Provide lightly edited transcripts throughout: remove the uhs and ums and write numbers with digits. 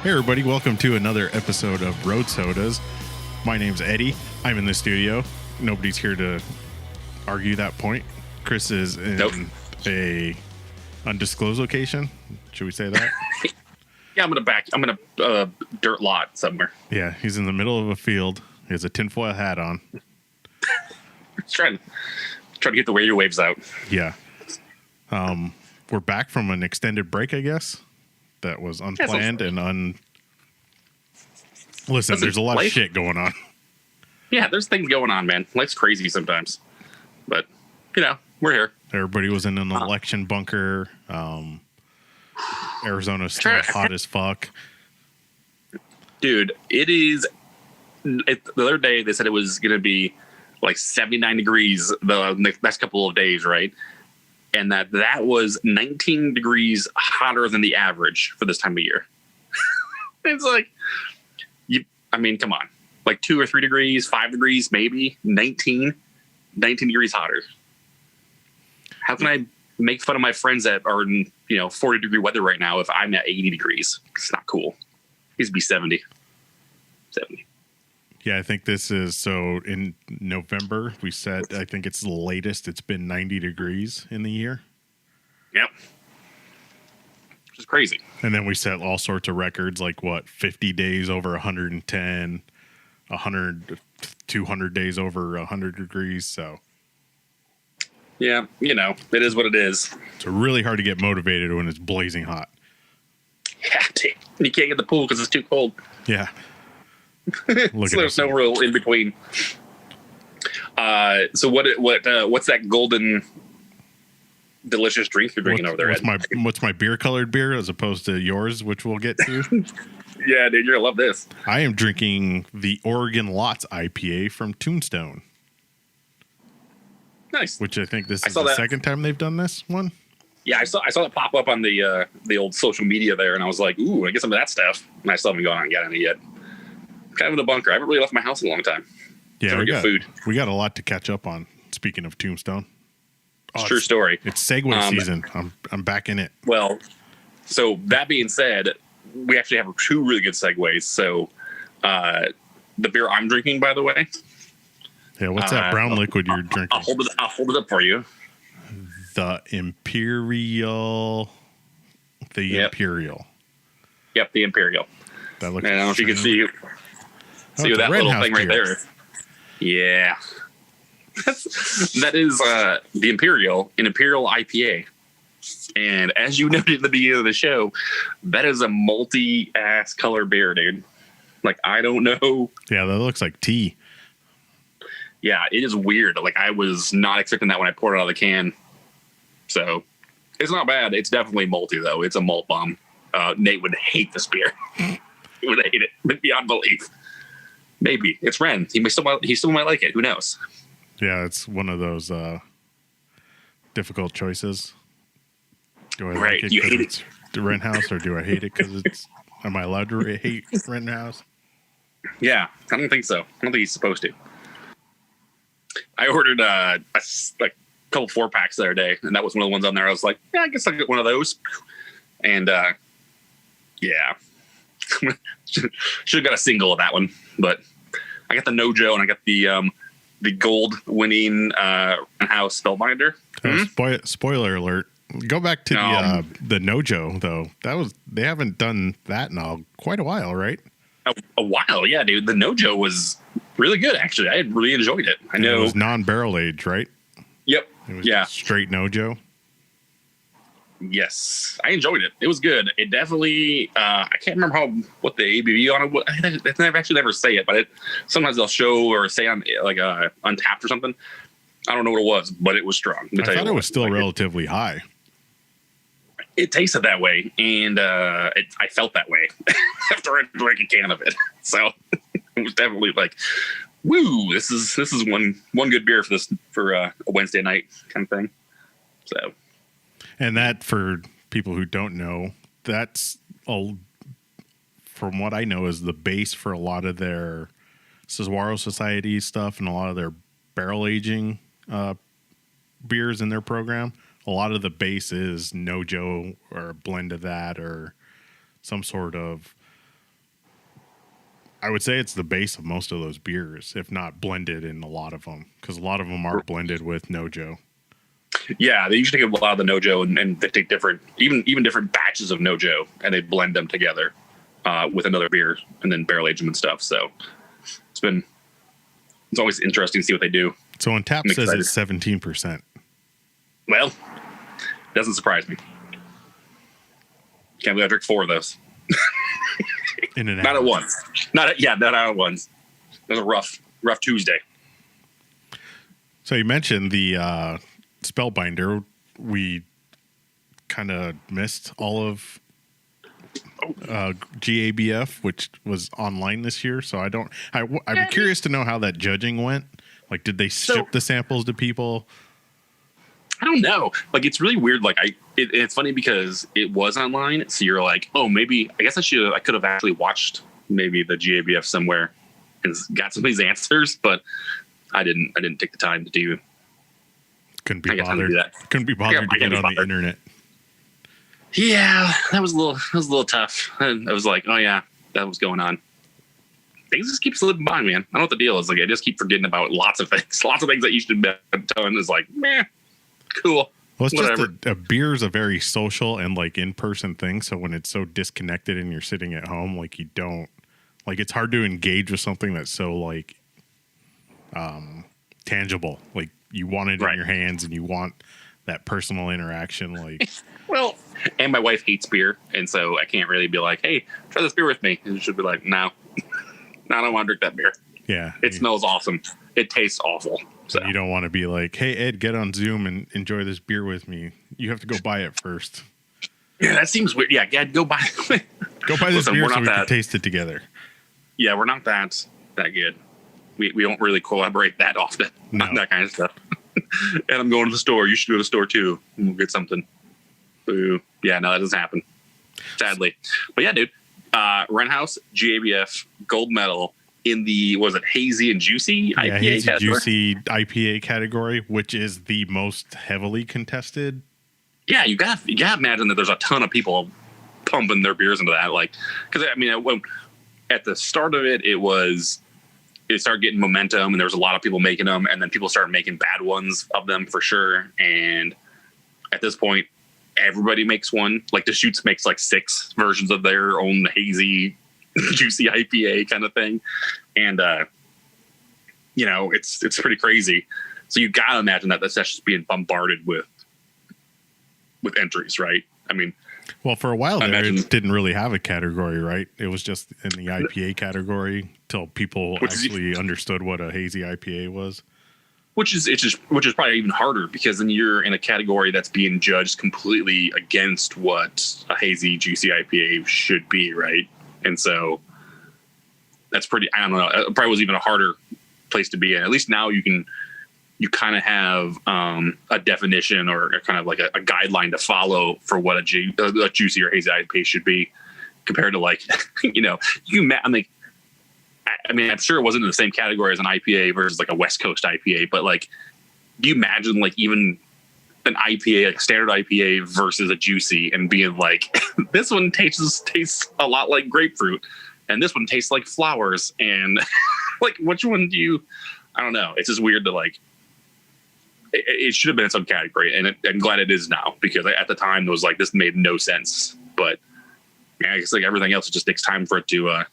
Hey everybody, welcome to another episode of Road Sodas. My name's Eddie. I'm in the studio. Nobody's here to argue that point. Chris is in a undisclosed location. Should we say that? Yeah, I'm in a dirt lot somewhere. Yeah, he's in the middle of a field. He has a tinfoil hat on. trying to get the radio waves out. Yeah. We're back from an extended break, I guess. That was unplanned and Listen, there's a lot of shit going on. Yeah, there's things going on, man. Life's crazy sometimes. But, we're here. Everybody was in an election bunker. Arizona's still hot as fuck. Dude, the other day they said it was going to be like 79 degrees the next couple of days, right? And that was 19 degrees hotter than the average for this time of year. It's like, come on. Like 2 or 3 degrees, 5 degrees, maybe 19 degrees hotter. How can I make fun of my friends that are in, 40 degree weather right now if I'm at 80 degrees? It's not cool. It needs to be 70. Yeah, I think this is, so in November, we said, I think it's the latest it's been 90 degrees in the year. Yep. Which is crazy. And then we set all sorts of records, like 50 days over 110, 200 days over 100 degrees, so. Yeah, it is what it is. It's really hard to get motivated when it's blazing hot. Yeah, you can't get the pool because it's too cold. Yeah. So there's no real in between. So what's that golden delicious drink you're drinking over there? What's my beer colored beer as opposed to yours, which we'll get to? Yeah, dude, you're gonna love this. I am drinking the Oregon Lots IPA from Tombstone. Nice. Which I think this is the second time they've done this one. Yeah, I saw it pop up on the old social media there, and I was like, ooh, I get some of that stuff. And I still haven't gone out and got any yet. Kind of in the bunker. I haven't really left my house in a long time. Yeah, we got a lot to catch up on. Speaking of Tombstone, it's true story. It's Segway season. I'm back in it. Well, so that being said, we actually have 2 really good segues. So, the beer I'm drinking, by the way. Yeah, what's that brown liquid you're drinking? I'll hold it up for you. The Imperial. Imperial. Yep, the Imperial. That looks. I don't know if you can see that little thing right there. Yeah. That is the Imperial, an Imperial IPA. And as you noted at the beginning of the show, that is a multi-ass color beer, dude. Like, I don't know. Yeah, that looks like tea. Yeah, it is weird. Like, I was not expecting that when I poured it out of the can. So, it's not bad. It's definitely malty, though. It's a malt bomb. Nate would hate this beer. He would hate it beyond belief. Maybe. It's Ren. He still might like it. Who knows? Yeah, it's one of those difficult choices. Do I like it because it's the Rent House, or do I hate it because it's... Am I allowed to hate Rent House? Yeah, I don't think so. I don't think he's supposed to. I ordered a couple 4-packs the other day, and that was one of the ones on there. I was like, yeah, I guess I'll get one of those. And yeah. Should have got a single of that one, but I got the Nojo and I got the gold winning house spellbinder. Spoiler alert. Go back to the Nojo though. They haven't done that in quite a while, right? A while, yeah, dude. The Nojo was really good, actually. I really enjoyed it. I know it was non-barrel aged, right? Yep. It was straight Nojo. Yes, I enjoyed it. It was good. It definitely, I can't remember what the ABV on it was. They actually never say it, but sometimes they'll show or say on like Untapped or something. I don't know what it was, but it was strong. I thought it was still relatively high. It tasted that way, and I felt that way after I drank a can of it. So it was definitely like, woo! This is one good beer for a Wednesday night kind of thing. So. And that, for people who don't know, that's from what I know, is the base for a lot of their Saguaro Society stuff and a lot of their barrel aging beers in their program. A lot of the base is Nojo or a blend of that or some sort of I would say it's the base of most of those beers, if not blended in a lot of them, because a lot of them are blended with Nojo. Yeah, they usually take a lot of the Nojo and they take different, even different batches of Nojo, and they blend them together with another beer and then barrel age them and stuff. So it's always interesting to see what they do. So on tap says it's 17%. Well, doesn't surprise me. Can't believe I drank 4 of those. In an not hour. at once. Not at once. It was a rough Tuesday. So you mentioned the Spellbinder. We kind of missed all of GABF, which was online this year. So I'm curious to know how that judging went. Like, did they ship the samples to people? I don't know. Like, it's really weird. Like, it's funny because it was online. So you're like, oh, maybe, I guess I could have actually watched maybe the GABF somewhere and got some of these answers, but I didn't take the time to do. Couldn't be bothered. Couldn't be bothered to get on the internet. Yeah, that was a little tough. And I was like, oh yeah, that was going on. Things just keep slipping by, man. I don't know what the deal is. Like, I just keep forgetting about lots of things. Lots of things that you should be telling is like, meh, cool. Well, it's whatever. just a beer is a very social and like in-person thing. So when it's so disconnected and you're sitting at home, like you don't, like it's hard to engage with something that's so like tangible. Like you want it in your hands and you want that personal interaction. Like, well, and my wife hates beer. And so I can't really be like, hey, try this beer with me. And she'll be like, no, I don't want to drink that beer. Yeah. It smells awesome. It tastes awful. So you don't want to be like, hey, Ed, get on Zoom and enjoy this beer with me. You have to go buy it first. Yeah, that seems weird. Yeah, Ed, go buy this beer so we can taste it together. Yeah, we're not that good. We don't really collaborate that often on that kind of stuff. And I'm going to the store. You should go to the store too. And we'll get something. Boo. Yeah, no, that doesn't happen. Sadly. But yeah, dude. Renthouse, GABF, gold medal in the, was it hazy and juicy IPA hazy, category? Juicy IPA category, which is the most heavily contested. Yeah, you gotta imagine that there's a ton of people pumping their beers into that. Like, because I mean, at the start of it, it started getting momentum, and there was a lot of people making them, and then people started making bad ones of them for sure. And at this point, everybody makes one. Like, Deschutes makes like 6 versions of their own hazy, juicy IPA kind of thing, and it's pretty crazy. So you gotta imagine that that's just being bombarded with entries, right? I mean, well, for a while there, it didn't really have a category, right? It was just in the IPA category till people actually understood what a hazy IPA was. Which is probably even harder, because then you're in a category that's being judged completely against what a hazy, juicy IPA should be, right? And so that's pretty, I don't know, it probably was even a harder place to be in. At least now you kind of have a definition or kind of like a guideline to follow for what a juicy or hazy IPA should be, compared to like, I'm sure it wasn't in the same category as an IPA versus like a West Coast IPA, but like, do you imagine like even an IPA, like standard IPA versus a juicy, and being like, this one tastes a lot like grapefruit, and this one tastes like flowers, and like, which one do you? I don't know. It's just weird to like. It should have been its own category, and I'm glad it is now, because at the time it was like, this made no sense. But yeah, I guess like everything else, it just takes time for it to. I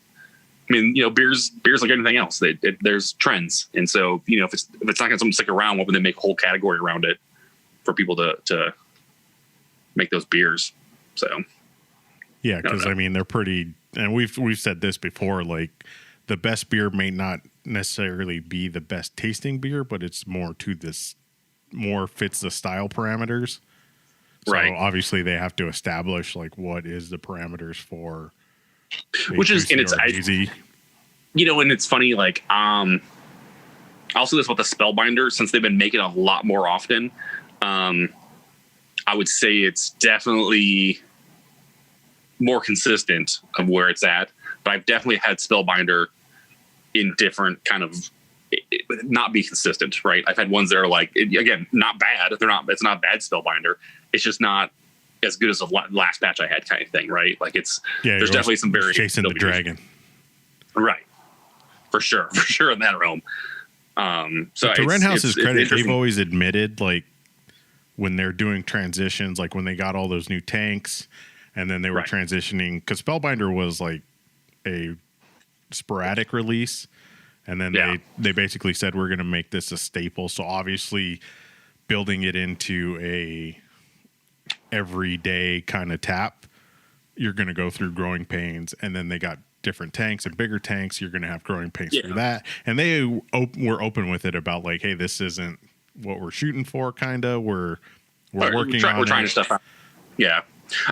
mean, beer's like anything else. There's trends, and so if it's not going to stick around, why would they make a whole category around it for people to make those beers? So yeah, because I mean, they're pretty, and we've said this before. Like, the best beer may not necessarily be the best tasting beer, but it's more fits the style parameters. So right. Obviously they have to establish like what is the parameters for, which is, and it's easy. And it's funny, like, I'll say this about the Spellbinder, since they've been making a lot more often. I would say it's definitely more consistent of where it's at, but I've definitely had Spellbinder in different kind of not be consistent, right? I've had ones that are like, again, not bad. It's not bad Spellbinder. It's just not as good as the last batch I had, kind of thing, right? Like, there's definitely some variation. Chasing the dragon. Right. for sure in that realm. So to Ren House's it's credit, they've always admitted, like, when they're doing transitions, like when they got all those new tanks and then they were transitioning, because Spellbinder was like a sporadic release, and then they basically said, we're going to make this a staple. So obviously building it into a everyday kind of tap, you're going to go through growing pains. And then they got different tanks and bigger tanks. You're going to have growing pains through that. And they were open with it about, like, hey, this isn't what we're shooting for. Kind of, we're working on. We're trying stuff out. Yeah,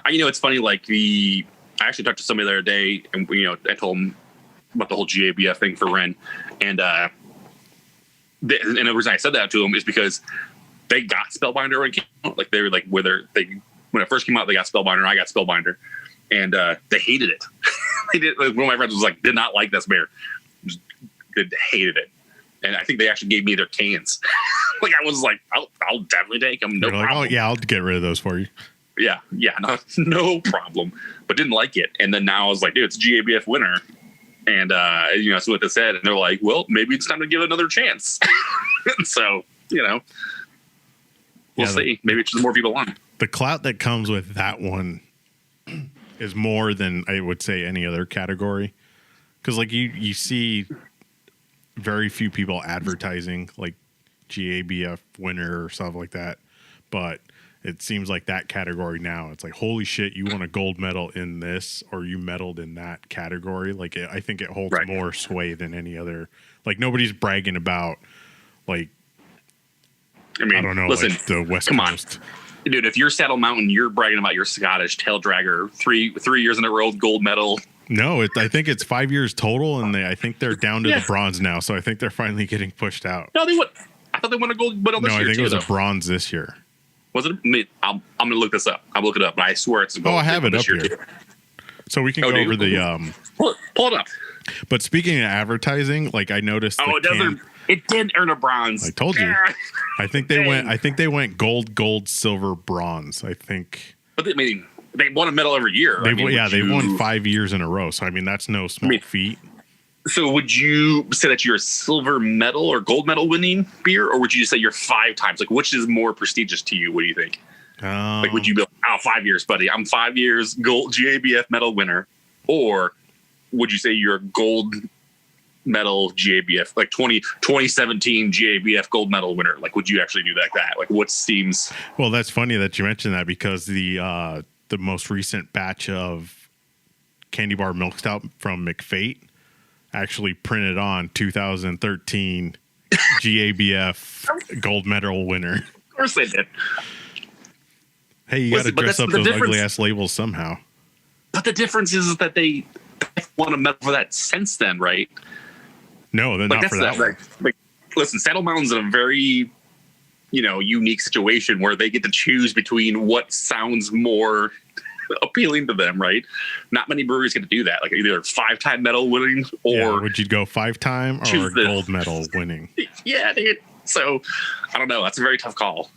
it's funny. Like I actually talked to somebody the other day, and I told them about the whole GABF thing for Ren, and and the reason I said that to them is because they got Spellbinder when it came out. Like they were like, when it first came out, they got Spellbinder, and I got Spellbinder, and they hated it. They did. Like, one of my friends was like, did not like this beer. They hated it. And I think they actually gave me their cans. Like, I was like, I'll definitely take them. No problem. Like, oh yeah, I'll get rid of those for you. Yeah, no problem. But didn't like it. And then now I was like, dude, it's a GABF winner. And that's what they said. And they're like, well, maybe it's time to give it another chance. So, we'll see. Maybe it's just more people on. The clout that comes with that one is more than I would say any other category. Because, like, you see very few people advertising like GABF winner or stuff like that, but it seems like that category now, it's like, holy shit, you won a gold medal in this, or you medaled in that category. Like, I think it holds more sway than any other. Like, nobody's bragging about, like, I don't know, listen, like the West Coast. Dude, if you're Saddle Mountain, you're bragging about your Scottish tail dragger, three years in a row gold medal. No, I think it's 5 years total, and I think they're down to the bronze now. So I think they're finally getting pushed out. No, I thought they won a gold medal this year. No, I think it was a bronze this year. Was it? I'm going to look this up. I'll look it up, but I swear it's a gold. I have it up here. So we can go over the pull it up. But speaking of advertising, like, I noticed. It did earn a bronze. I told you. I think they went gold, silver, bronze. I think. But they won a medal every year. They won 5 years in a row. So that's no small feat. So would you say that you're a silver medal or gold medal winning beer, or would you say you're 5 times? Like, which is more prestigious to you? What do you think? Like, would you be 5 years, buddy? I'm 5 years gold GABF medal winner, or would you say you're a gold medal GABF, like 2017 GABF gold medal winner? Like, would you actually do like that? Like, what seems? Well, that's funny that you mentioned that, because the most recent batch of candy bar milk stout from McFate actually printed on 2013 GABF gold medal winner. Of course they did. Hey, you got to dress up those ugly ass labels somehow. But the difference is that they won a medal for that since then, right? No, they're not for that one. Like, listen, Saddle Mountain's in a very, unique situation where they get to choose between what sounds more appealing to them, right? Not many breweries get to do that. Like, either 5-time medal winning, or would you go 5-time or gold medal winning? Yeah, dude. So I don't know. That's a very tough call.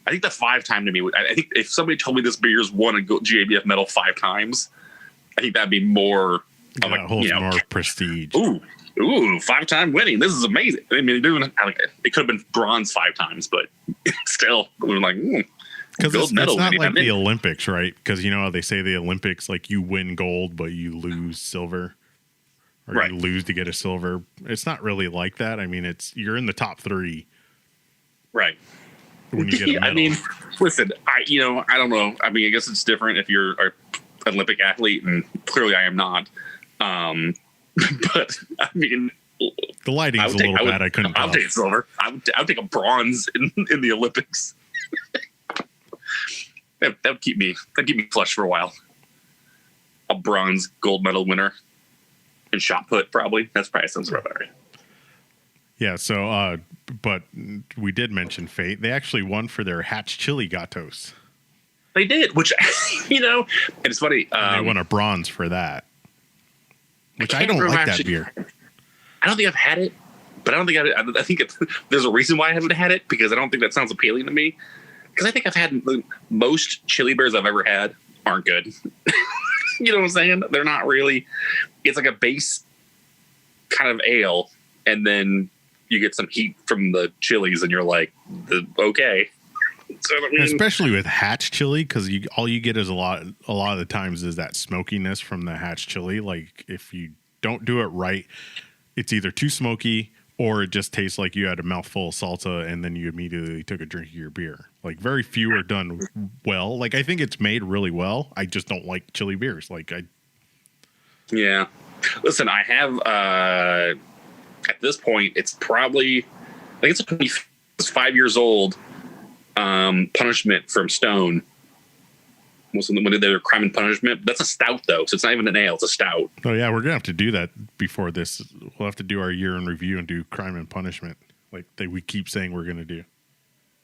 I think the 5-time to me, I think if somebody told me this beer's won a GABF medal 5 times, I think that'd be more. Yeah, it holds more prestige. Ooh, 5-time winning. This is amazing. I mean, it could have been bronze 5 times, but still, we're like, because it's not like the Olympics, right? Because how they say the Olympics, like, you win gold, but you lose silver, or you lose to get a silver. It's not really like that. I mean, you're in the top 3, right? When you get a medal. I mean, listen, I don't know. I mean, I guess it's different if you're an Olympic athlete, and clearly I am not. But I mean, the lighting's a little bad. I couldn't. I'll take silver. I would take a bronze in the Olympics. that would keep me flush for a while. A bronze gold medal winner in shot put, probably. That's probably sounds about right. Yeah. So, but we did mention Fate. They actually won for their Hatch Chili Gatos. They did, which and it's funny. They won a bronze for that. Which I don't like that beer. I don't think I've had it, but I think there's a reason why I haven't had it, because I don't think that sounds appealing to me. Because I think I've had most chili beers I've ever had aren't good. You know what I'm saying? They're not really. It's like a base kind of ale, and then you get some heat from the chilies, and you're like, okay. So, I mean, especially with hatch chili, because all you get is a lot of the times is that smokiness from the hatch chili. Like if you don't do it right, it's either too smoky or it just tastes like you had a mouthful of salsa and then you immediately took a drink of your beer. Like very few are done well. Like I think it's made really well. I just don't like chili beers. Yeah. Listen, I have at this point, it's probably like it's 5 years old. Punishment from Stone. When they did their Crime and Punishment. That's a stout though, so it's not even an ale, it's a stout. Oh yeah, we're gonna have to do that before this. We'll have to do our year in review and do Crime and Punishment like we keep saying we're gonna do.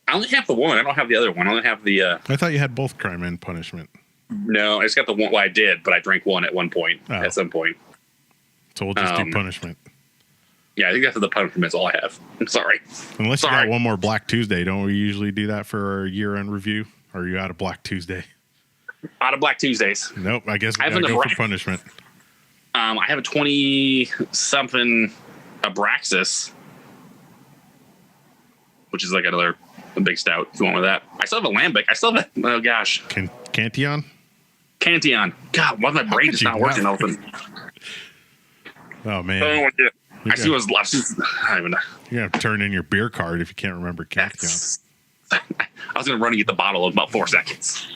I only have the one. I don't have the other one. I only have the I thought you had both Crime and Punishment. No, I just got the one. Well, I did, but I drank one at some point. So we'll just do Punishment. Yeah, I think that's the Punishment's all I have. I'm sorry. Unless you got one more Black Tuesday. Don't we usually do that for our year-end review? Or are you out of Black Tuesday? Out of Black Tuesdays. Nope, I guess we gotta go for Punishment. I have a 20-something Abraxas, which is like a big stout, if you want with that. I still have a Lambic. I still have oh gosh. Cantillon? Cantillon. God, why my brain is not working open? Oh, man. Oh, yeah. I see what's left. I don't even know. You're going to have to turn in your beer card if you can't remember Cantillon. I was going to run and get the bottle in about 4 seconds.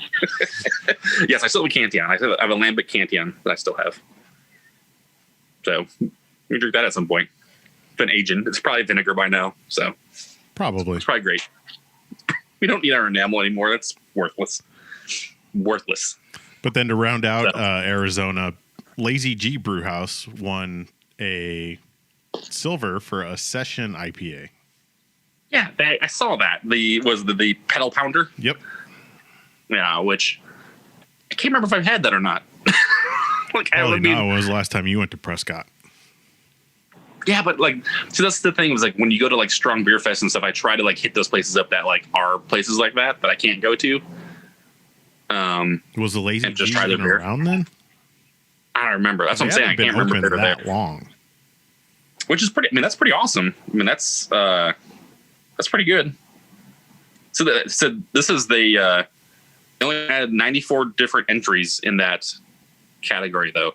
Yes, I still have a Cantillon. I have a Lambic Cantillon that I still have. So we drink that at some point. Been aging. It's probably vinegar by now. So probably. It's probably great. We don't need our enamel anymore. That's worthless. But then to round out Arizona, Lazy G Brewhouse won a silver for a session IPA. Yeah, I saw that. The pedal pounder. Yep. Yeah, which I can't remember if I've had that or not. Probably not. When was the last time you went to Prescott? Yeah, but see, that's the thing. Was when you go to strong beer fest and stuff, I try to hit those places up that are places like that I can't go to. Was the Lazy G even around then? I don't remember. That's what I'm saying. I can't remember if they're that long. Which is pretty. I mean, that's pretty awesome. I mean, that's pretty good. So this is they only had 94 different entries in that category though.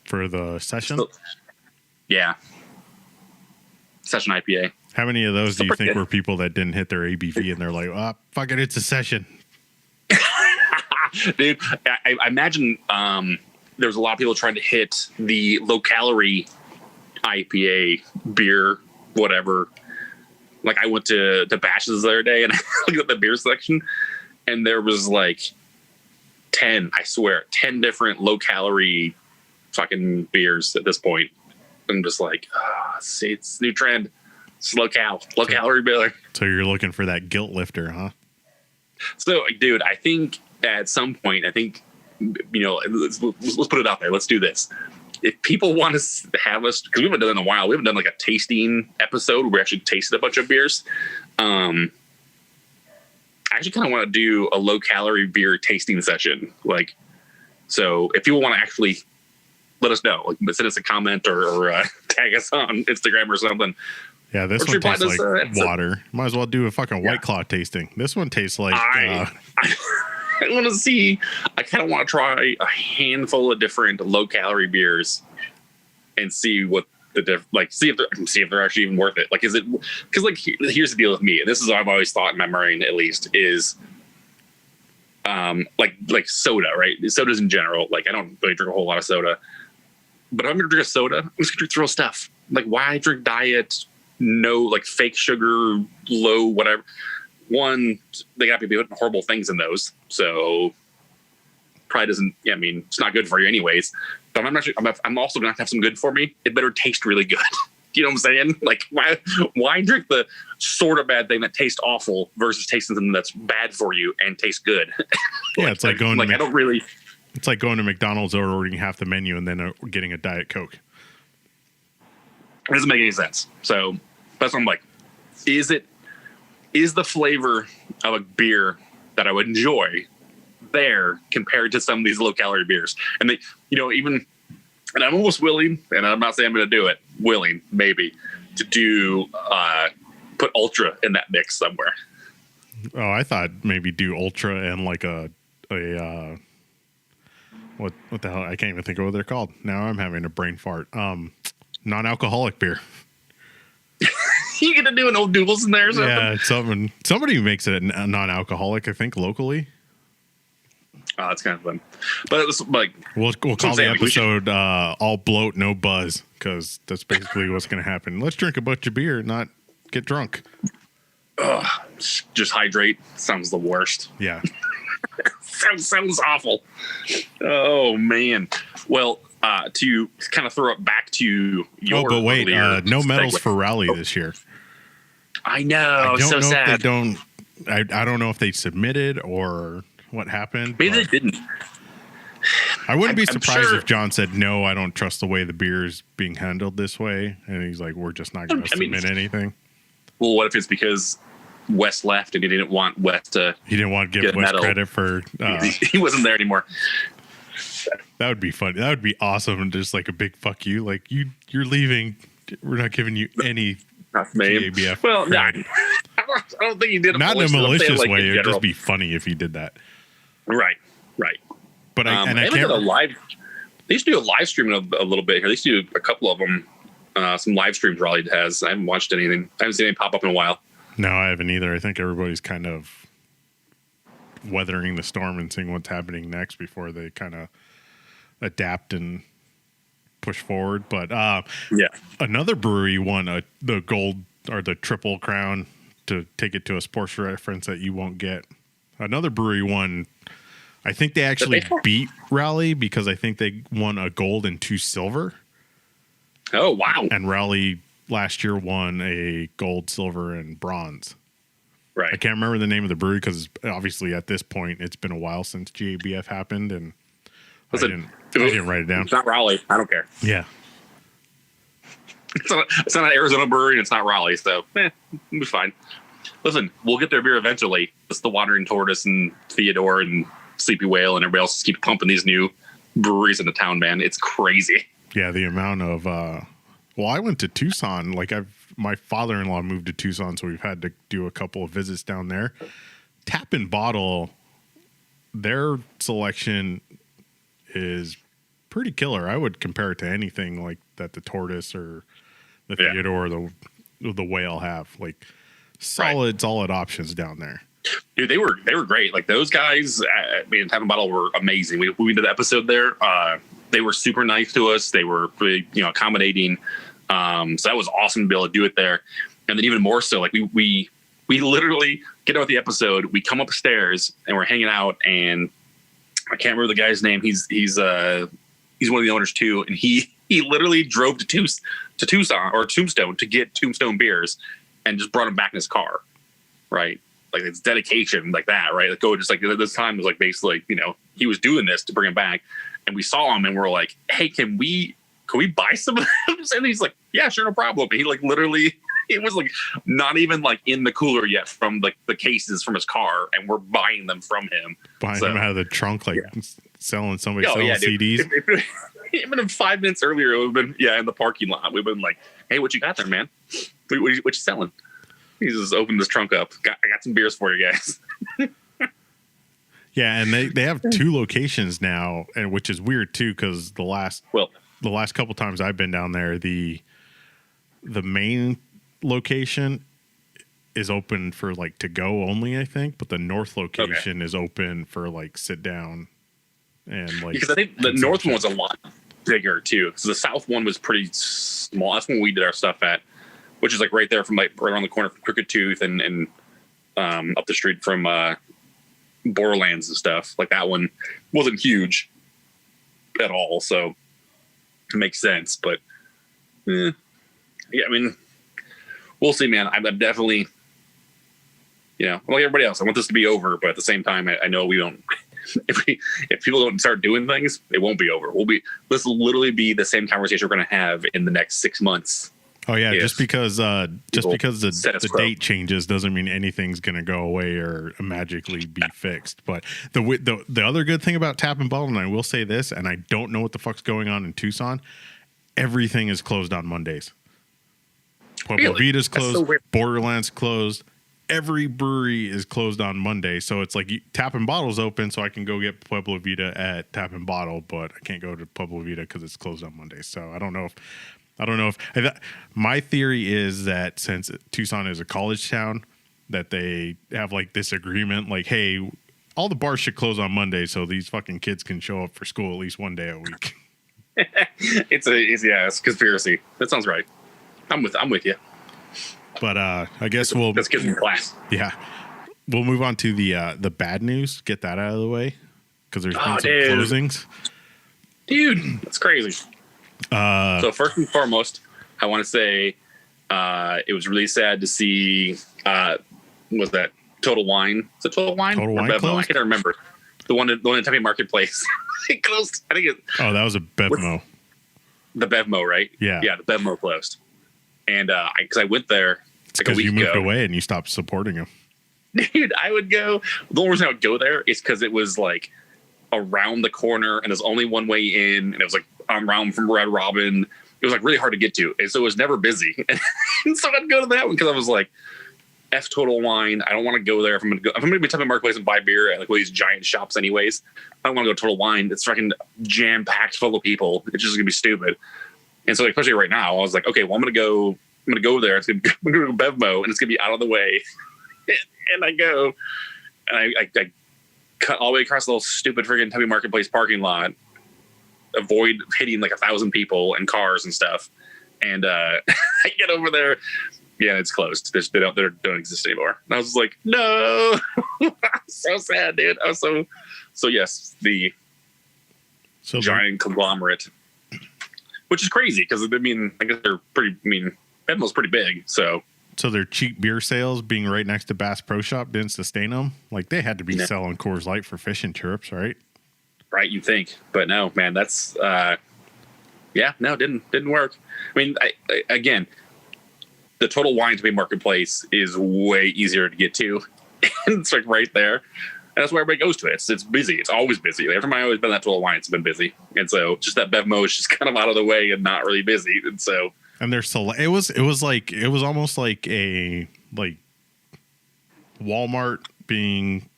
For the session. Yeah. Session IPA. How many of those do you think were people that didn't hit their ABV and they're like, oh, fuck it, it's a session? Dude, I imagine there's a lot of people trying to hit the low calorie IPA beer, whatever. I went to Batches the other day and I looked at the beer section and there was 10 different low calorie fucking beers at this point. I'm just see, it's new trend. It's low calorie beer. So you're looking for that guilt lifter, huh? So, dude, I think at some point, let's put it out there. Let's do this. If people want to have us, because we haven't done it in a while, we haven't done a tasting episode where we actually tasted a bunch of beers. I actually kind of want to do a low calorie beer tasting session. So if people want to actually let us know, send us a comment or tag us on Instagram or something. Yeah, this one tastes like water. Might as well do a fucking White Claw tasting. This one tastes like... I want to see... I kind of want to try a handful of different low-calorie beers and see what the see if they're actually even worth it. Is it... Because, here's the deal with me. This is what I've always thought in my mind, at least, is... soda, right? Sodas in general. I don't really drink a whole lot of soda. But if I'm going to drink a soda, I'm just going to drink real stuff. Why drink diet... No, fake sugar, low, whatever. One, they got to be putting horrible things in those, so probably doesn't. Yeah, I mean, it's not good for you, anyways. But I'm also gonna have some good for me. It better taste really good. You know what I'm saying? Why drink the sort of bad thing that tastes awful versus tasting something that's bad for you and tastes good? Yeah, it's like going. I don't really. It's like going to McDonald's or ordering half the menu and then getting a Diet Coke. It doesn't make any sense. So that's what I'm is the flavor of a beer that I would enjoy there compared to some of these low calorie beers? And they, and I'm almost willing, and I'm not saying I'm going to do it, willing maybe to do put Ultra in that mix somewhere. Oh, I thought maybe do Ultra and like a what the hell? I can't even think of what they're called. Now I'm having a brain fart. Non-alcoholic beer. You get to do an old Doodles in there or something? Yeah, somebody makes it a non-alcoholic, I think, locally. Oh, that's kind of fun. But it was like we'll call the episode "All Bloat, No Buzz" because that's basically what's going to happen. Let's drink a bunch of beer, not get drunk. Just hydrate. Sounds the worst. Yeah. sounds awful. Oh man. Well, to kind of throw it back to your. Oh, but wait, no medals segue. for Rally this year. I know. I don't know sad. if they don't. I don't know if they submitted or what happened. Maybe they didn't. I wouldn't be surprised if John said, "No, I don't trust the way the beer is being handled this way," and he's like, "We're just not going to submit anything." Well, what if it's because Wes left and he didn't want Wes to? He didn't want to give Wes credit for. He wasn't there anymore. That would be funny. That would be awesome, and just like a big fuck you. Like you're leaving. We're not giving you any GABF. Well, no, I don't think he did. Not in a malicious way. It would just be funny if he did that. Right. But I can't. They used to do a live stream a little bit here. They used to do a couple of them. Some live streams Raleigh has. I haven't watched anything. I haven't seen any pop up in a while. No, I haven't either. I think everybody's kind of weathering the storm and seeing what's happening next before they kind of adapt and push forward. But another brewery won the gold or the triple crown, to take it to a sports reference that you won't get. Another brewery won. I think they actually beat Raleigh because I think they won a gold and 2 silver. Oh, wow. And Raleigh last year won a gold, silver, and bronze. Right. I can't remember the name of the brewery because obviously at this point it's been a while since GABF happened, and I didn't write it down. It's not Raleigh. I don't care. Yeah. It's not an Arizona brewery, and it's not Raleigh, so it'll be fine. Listen, we'll get their beer eventually. It's the Wandering Tortoise and Theodore and Sleepy Whale, and everybody else just keep pumping these new breweries into town, man. It's crazy. Yeah, the amount of I went to Tucson. Like my father-in-law moved to Tucson, so we've had to do a couple of visits down there. Tap and Bottle, their selection is pretty killer. I would compare it to anything like that the Tortoise or the Theodore or the Whale have. Like solid options down there. Dude, they were great. Like those guys, Tap and Bottle were amazing. We did the episode there. They were super nice to us. They were really, accommodating. So that was awesome to be able to do it there. And then even more so, like we literally get out of the episode. We come upstairs and we're hanging out, and I can't remember the guy's name. He's one of the owners too, and he literally drove to Tucson or Tombstone to get Tombstone beers, and just brought them back in his car. Right. Like it's dedication like that, right? Like this time was like basically, he was doing this to bring him back, and we saw him and we're like, hey, can we buy some of those? And he's like, yeah, sure, no problem. And he like literally, it was like not even like in the cooler yet from like the cases from his car, and we're buying them from him. Buying them out of the trunk, like selling CDs. Even in 5 minutes earlier, it would have been in the parking lot. We've been like, hey, what you got there, man? What you selling? He just opened this trunk up. I got some beers for you guys. Yeah, and they have 2 locations now, and which is weird too, because the last couple times I've been down there, the main location is open for like to go only, I think, but the north location is open for like sit down and like. Because I think the north one was a lot bigger too, because the south one was pretty small. That's when we did our stuff at. Which is like right there from like right around the corner from Crooked Tooth and up the street from Borderlands and stuff. Like that one wasn't huge at all, so it makes sense. But we'll see, man. I'm definitely, like everybody else, I want this to be over, but at the same time, I know we don't. If people don't start doing things, it won't be over. This will literally be the same conversation we're going to have in the next 6 months. Oh yeah, just because the date changes doesn't mean anything's going to go away or magically be fixed. But the other good thing about Tap and Bottle, and I will say this, and I don't know what the fuck's going on in Tucson, everything is closed on Mondays. Pueblo Really? Vita's That's so closed. weird. Borderlands closed. Every brewery is closed on Monday. So it's like Tap and Bottle's open, so I can go get Pueblo Vita at Tap and Bottle, but I can't go to Pueblo Vita because it's closed on Monday. So I don't know if my theory is that since Tucson is a college town, that they have like this agreement, like, hey, all the bars should close on Monday so these fucking kids can show up for school at least one day a week. It's conspiracy. That sounds right. I'm with you. But I guess That's kids in class. Yeah, we'll move on to the bad news. Get that out of the way because there's been some closings. Dude, that's crazy. So first and foremost, I want to say it was really sad to see. Was that Total Wine? Is it Total Wine? Total Wine closed? I can't remember. The one in Tempe Marketplace. It closed. I think it. Oh, that was a Bevmo. The Bevmo, right? Yeah. Yeah, the Bevmo closed. And because I went there like a week ago. You moved away and you stopped supporting them. Dude, I would go. The only reason I would go there is because it was like around the corner and there's only one way in, and it was like around from Red Robin. It was like really hard to get to, and so it was never busy. And so I'd go to that one because I was like, F Total Wine. I don't want to go there. If I'm gonna be Tempe Marketplace and buy beer at like one of these giant shops, anyways, I don't want to go to Total Wine. It's fucking jam packed full of people. It's just gonna be stupid. And so, like, especially right now, I was like, okay, well, I'm gonna go there. I'm gonna go to Bevmo, and it's gonna be out of the way. And I go, and I cut all the way across the little stupid friggin' Tempe Marketplace parking lot, avoid hitting like 1,000 people and cars and stuff. And I get over there. Yeah, it's closed. They don't exist anymore. And I was like, no, so sad, dude. I was so yes, the giant conglomerate, which is crazy because I mean, I guess they're pretty. I mean, Bevmo's pretty big, so their cheap beer sales being right next to Bass Pro Shop didn't sustain them. Like they had to be selling Coors Light for fish and chirps, right? Right, you think, but no, man. That's didn't work. I mean, again. The Total Wine Tempe Marketplace is way easier to get to. And it's like right there. And that's where everybody goes to it. It's busy. It's always busy. Every time I've always been at Total Wine, it's been busy. And so just that Bevmo is just kind of out of the way and not really busy. And so it was almost like a Walmart being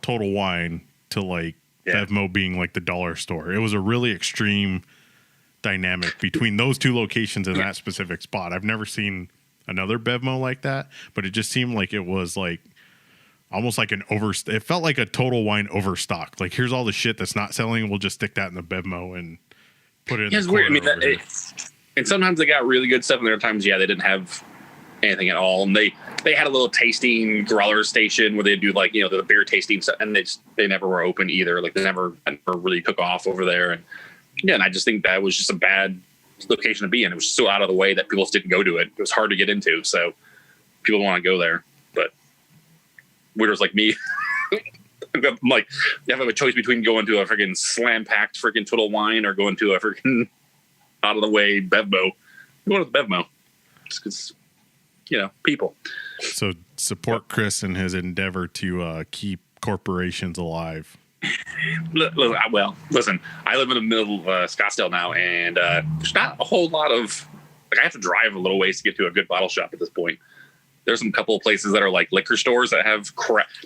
Total Wine to Bevmo being like the dollar store. It was a really extreme dynamic between those two locations in that specific spot. I've never seen another Bevmo like that, but it just seemed like it was like almost like it felt like a Total Wine overstock. Like, here's all the shit that's not selling. We'll just stick that in the Bevmo and put it in the corner. It's weird. I mean, and sometimes they got really good stuff, and there are times, they didn't have anything at all. And they had a little tasting growler station where they do like, the beer tasting stuff, and they never were open either. Like, they never really took off over there. And yeah, and I just think that was just a bad location to be in. It was so out of the way that people just didn't go to it. It was hard to get into, so people don't want to go there. But weirdos like me, I'm like, you have a choice between going to a freaking slam-packed freaking Total Wine or going to a freaking out of the way Bevmo. Going to the Bevmo, just because people. So support Chris in his endeavor to keep corporations alive. Well, listen, I live in the middle of Scottsdale now, and there's not a whole lot of I have to drive a little ways to get to a good bottle shop at this point. There's some couple of places that are like liquor stores that have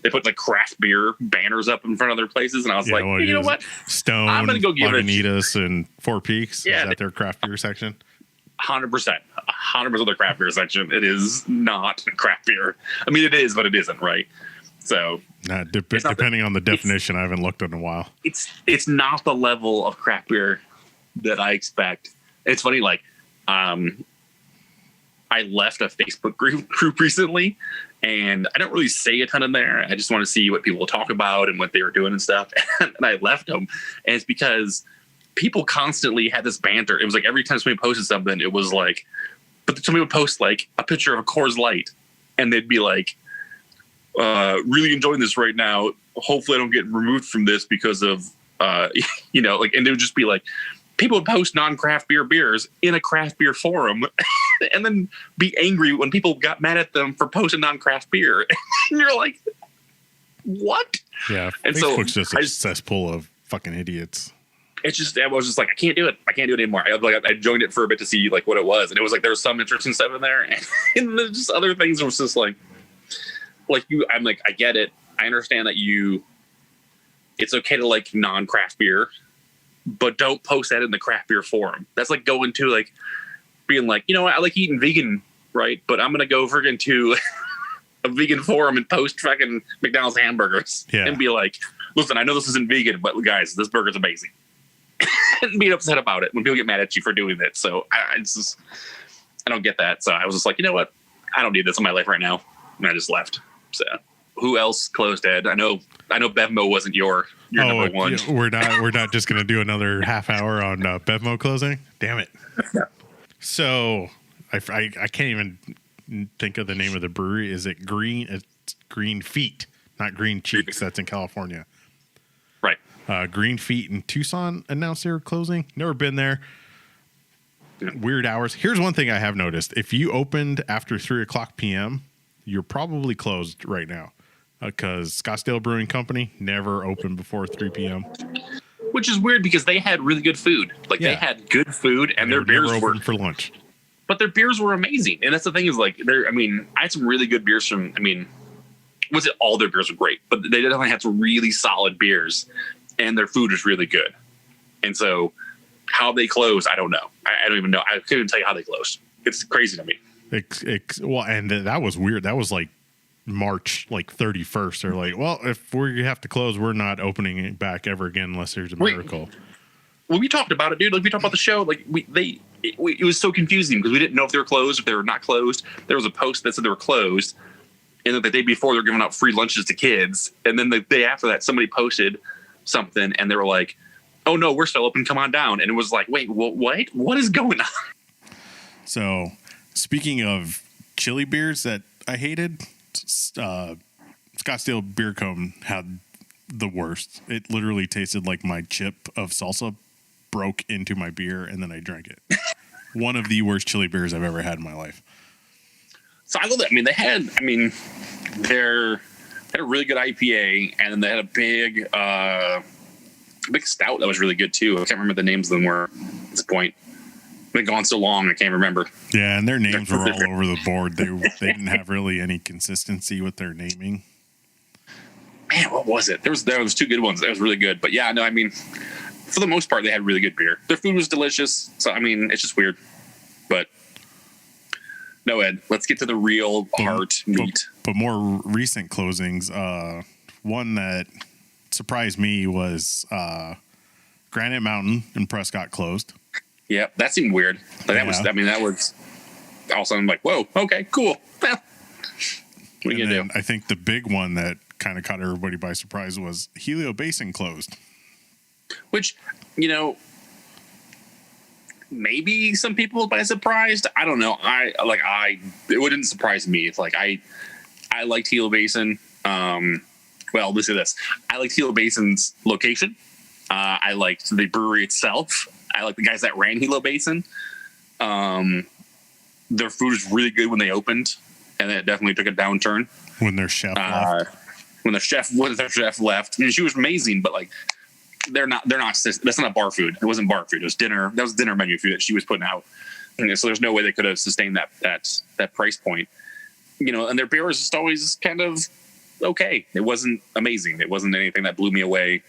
they put like craft beer banners up in front of their places, and I was like, you know what, Stone, I'm gonna go give Lagunitas, and Four Peaks. Is that their craft beer section? 100% their craft beer section. It is not craft beer. I mean, it is, but it isn't, right? So depending on the definition, I haven't looked in a while. It's not the level of craft beer that I expect. It's funny, like I left a Facebook group recently, and I don't really say a ton in there. I just want to see what people talk about and what they were doing and stuff. And I left them, and it's because people constantly had this banter. It was like every time somebody posted something, it was like, but somebody would post like a picture of a Coors Light, and they'd be like, really enjoying this right now. Hopefully I don't get removed from this because of, and they would just be like, people would post non-craft beers in a craft beer forum and then be angry when people got mad at them for posting non-craft beer. And you're like, what? Yeah. And Facebook's just a cesspool of fucking idiots. it's just, I was just like, I can't do it anymore. I joined it for a bit to see like what it was, and it was like there was some interesting stuff in there, and there's just other things. It was just like you. I'm like, I get it. I understand that it's okay to like non-craft beer, but don't post that in the craft beer forum. That's like going to like being like, you know what, I like eating vegan, right? But I'm gonna go friggin' to a vegan forum and post fucking McDonald's hamburgers and be like, listen, I know this isn't vegan, but guys, this burger's amazing. And being upset about it when people get mad at you for doing that. So I don't get that. So I was just like, you know what? I don't need this in my life right now. And I just left. So who else closed, Ed? I know Bevmo wasn't your number one. Yeah, we're not just going to do another half hour on Bevmo closing. Damn it. Yeah. So I can't even think of the name of the brewery. Is it Green? It's Green Feet, not Green Cheeks. That's in California. Right. Green Feet in Tucson announced they were closing. Never been there. Yeah. Weird hours. Here's one thing I have noticed. If you opened after 3:00 p.m., you're probably closed right now because Scottsdale Brewing Company never opened before 3 p.m. Which is weird because they had really good food. Like they had good food and their beers were for lunch. But their beers were amazing. And that's the thing is like I had some really good beers from, was it all their beers were great, but they definitely had some really solid beers and their food was really good. And so how they closed, I don't know. I don't even know. I couldn't even tell you how they closed. It's crazy to me. Well, and that was weird. That was like March, like 31st. They're like, well, if we have to close, we're not opening it back ever again unless there's a miracle. Well, we talked about it, dude. Like we talked about the show. Like it was so confusing because we didn't know if they were closed, if they were not closed. There was a post that said they were closed, and then the day before they were giving out free lunches to kids, and then the day after that, somebody posted something, and they were like, "Oh no, we're still open. Come on down." And it was like, "Wait, what? What is going on?" So, speaking of chili beers that I hated, Scottsdale Beer Co. had the worst. It literally tasted like my chip of salsa broke into my beer, and then I drank it. One of the worst chili beers I've ever had in my life. So I love that. They had a really good IPA, and then they had a big stout that was really good too. I can't remember the names of them were at this point. Been gone so long, I can't remember. Yeah, and their names were all over the board. They didn't have really any consistency with their naming. Man, what was it? There was two good ones. That was really good. But yeah, no, for the most part, they had really good beer. Their food was delicious. So it's just weird. But no, Ed, let's get to the real heart meat. But more recent closings. One that surprised me was Granite Mountain in Prescott closed. Yeah, that seemed weird. Like that was all of a sudden like, whoa, okay, cool. What are you gonna do? I think the big one that kind of caught everybody by surprise was Helio Basin closed. Which, maybe some people by surprised. I don't know. It wouldn't surprise me. It's like I liked Helio Basin. Well, listen to this. I liked Helio Basin's location. I liked the brewery itself. I like the guys that ran Helio Basin. Their food was really good when they opened, and it definitely took a downturn when their chef left. When their chef left, she was amazing, but like they're not. That's not bar food. It wasn't bar food. It was dinner. That was dinner menu food that she was putting out. And so there's no way they could have sustained that price point. And their beer was just always kind of okay. It wasn't amazing. It wasn't anything that blew me away.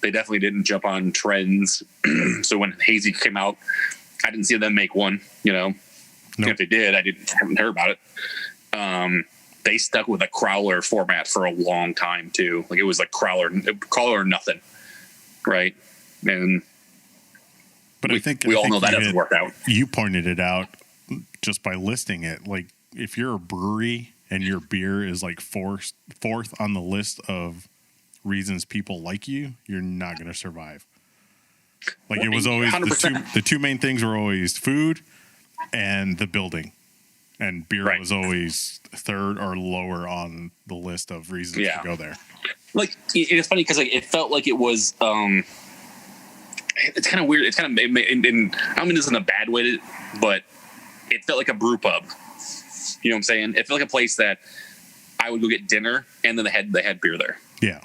They definitely didn't jump on trends. So when Hazy came out, I didn't see them make one, Nope. If they did, I haven't heard about it. They stuck with a crowler format for a long time too. Like it was like crowler or nothing. Right. But I think all know that doesn't work out. You pointed it out just by listing it. Like if you're a brewery and your beer is like fourth on the list of reasons people like you, you're not going to survive. Like it was always the two main things were always food and the building, and beer was always third or lower on the list of reasons to go there. Like it's funny because like it felt like it was it's kind of weird. It's kind of, and I mean this in a bad way, but it felt like a brew pub. You know what I'm saying? It felt like a place that I would go get dinner and then they had beer there. Yeah.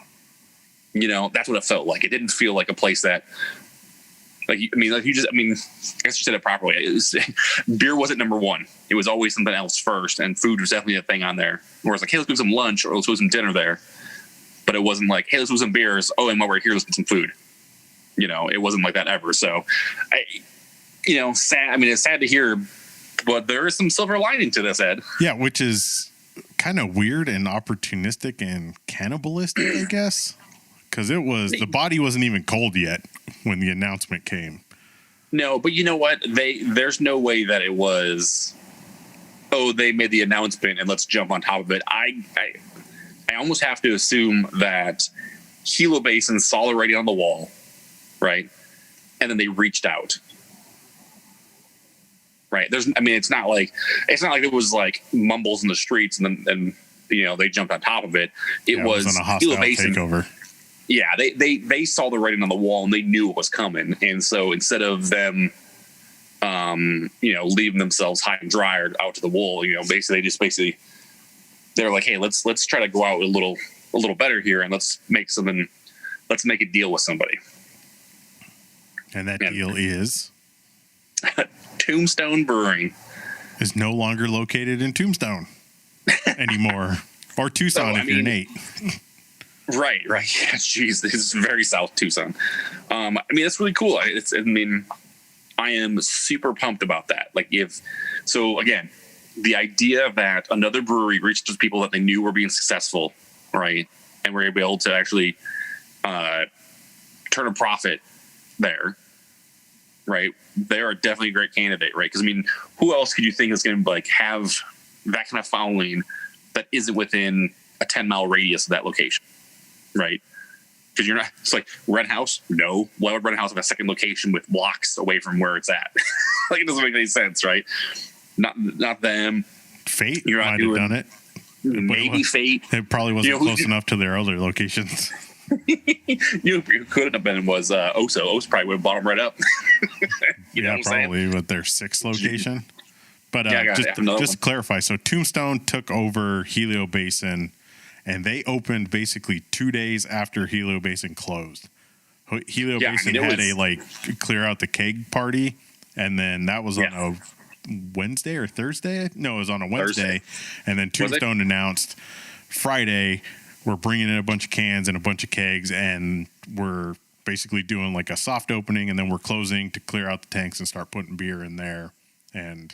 That's what it felt like. It didn't feel like a place that Like, I mean, I guess you said it properly. Beer wasn't number one. It was always something else first, and food was definitely a thing on there. Whereas like, hey, let's do some lunch or let's do some dinner there. But it wasn't like, hey, let's do some beers. Oh, and while we're here, let's get some food. You know, it wasn't like that ever. So, sad. I mean, it's sad to hear, but there is some silver lining to this, Ed. Yeah, which is kind of weird and opportunistic and cannibalistic, I guess. Because the body wasn't even cold yet when the announcement came. No, but you know what? There's no way that it was, oh, they made the announcement and let's jump on top of it. I almost have to assume that Hilo Basin saw the writing on the wall, right? And then they reached out. Right. It's not like it was like mumbles in the streets and then they jumped on top of it. It was on a hostile takeover. Yeah, they saw the writing on the wall and they knew it was coming. And so instead of them leaving themselves high and dry or out to the wool, basically they're like, hey, let's try to go out a little better here and let's make a deal with somebody. And that deal is Tombstone Brewing is no longer located in Tombstone anymore, or Tucson if you're Nate. Right. Yeah, jeez, this is very South Tucson. It's really cool. I am super pumped about that. Like, again, the idea that another brewery reached those people that they knew were being successful, right, and were able to actually turn a profit there. Right, they are definitely a great candidate, right? Because who else could you think is going to have that kind of following that isn't within a 10-mile radius of that location, right? Because you're not. It's like Red House. No, why would Red House have a second location with blocks away from where it's at? Like, it doesn't make any sense, right? Not them. Fate might have done it. Maybe Fate. It probably wasn't close enough to their other locations. Who could have been was Oso. Oso probably would have bought them right up. Probably with their 6th location. But just to clarify, so Tombstone took over Hilo Basin, and they opened basically 2 days after Hilo Basin closed. Hilo Basin had a clear out the keg party, and then that was on a Wednesday or Thursday. No, it was on a Wednesday, and then Tombstone announced Friday, we're bringing in a bunch of cans and a bunch of kegs, and we're basically doing like a soft opening, and then we're closing to clear out the tanks and start putting beer in there. And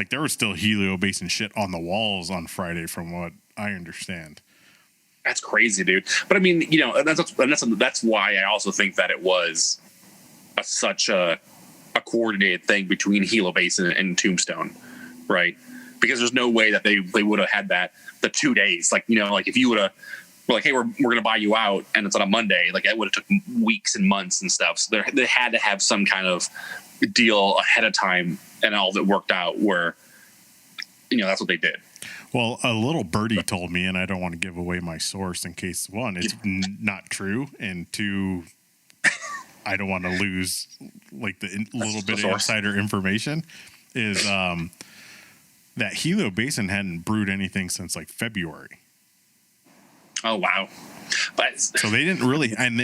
there was still Hilo Basin shit on the walls on Friday, from what I understand. That's crazy, dude. But that's why I also think that it was such a coordinated thing between Hilo Basin and Tombstone, right? Because there's no way that they would have had that the 2 days. Like, if you would have, like, hey, we're going to buy you out, and it's on a Monday, like, that would have took weeks and months and stuff. So they had to have some kind of deal ahead of time, and all of it worked out where, that's what they did. Well, a little birdie told me, and I don't want to give away my source in case, one, it's not true, and two, I don't want to lose like the little bit of insider information, is that Hilo Basin hadn't brewed anything since like February. Oh, wow. But so they didn't really, and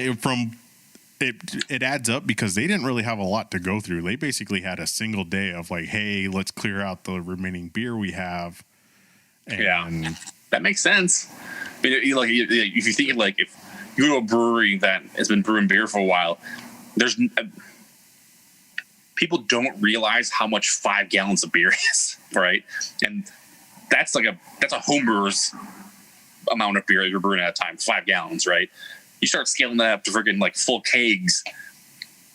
it adds up because they didn't really have a lot to go through. They basically had a single day of like, hey, let's clear out the remaining beer we have. And that makes sense. If you think if you go to a brewery that has been brewing beer for a while, people don't realize how much 5 gallons of beer is, right? And that's a home brewer's amount of beer that you're brewing at a time, 5 gallons, right? You start scaling that up to freaking like full kegs.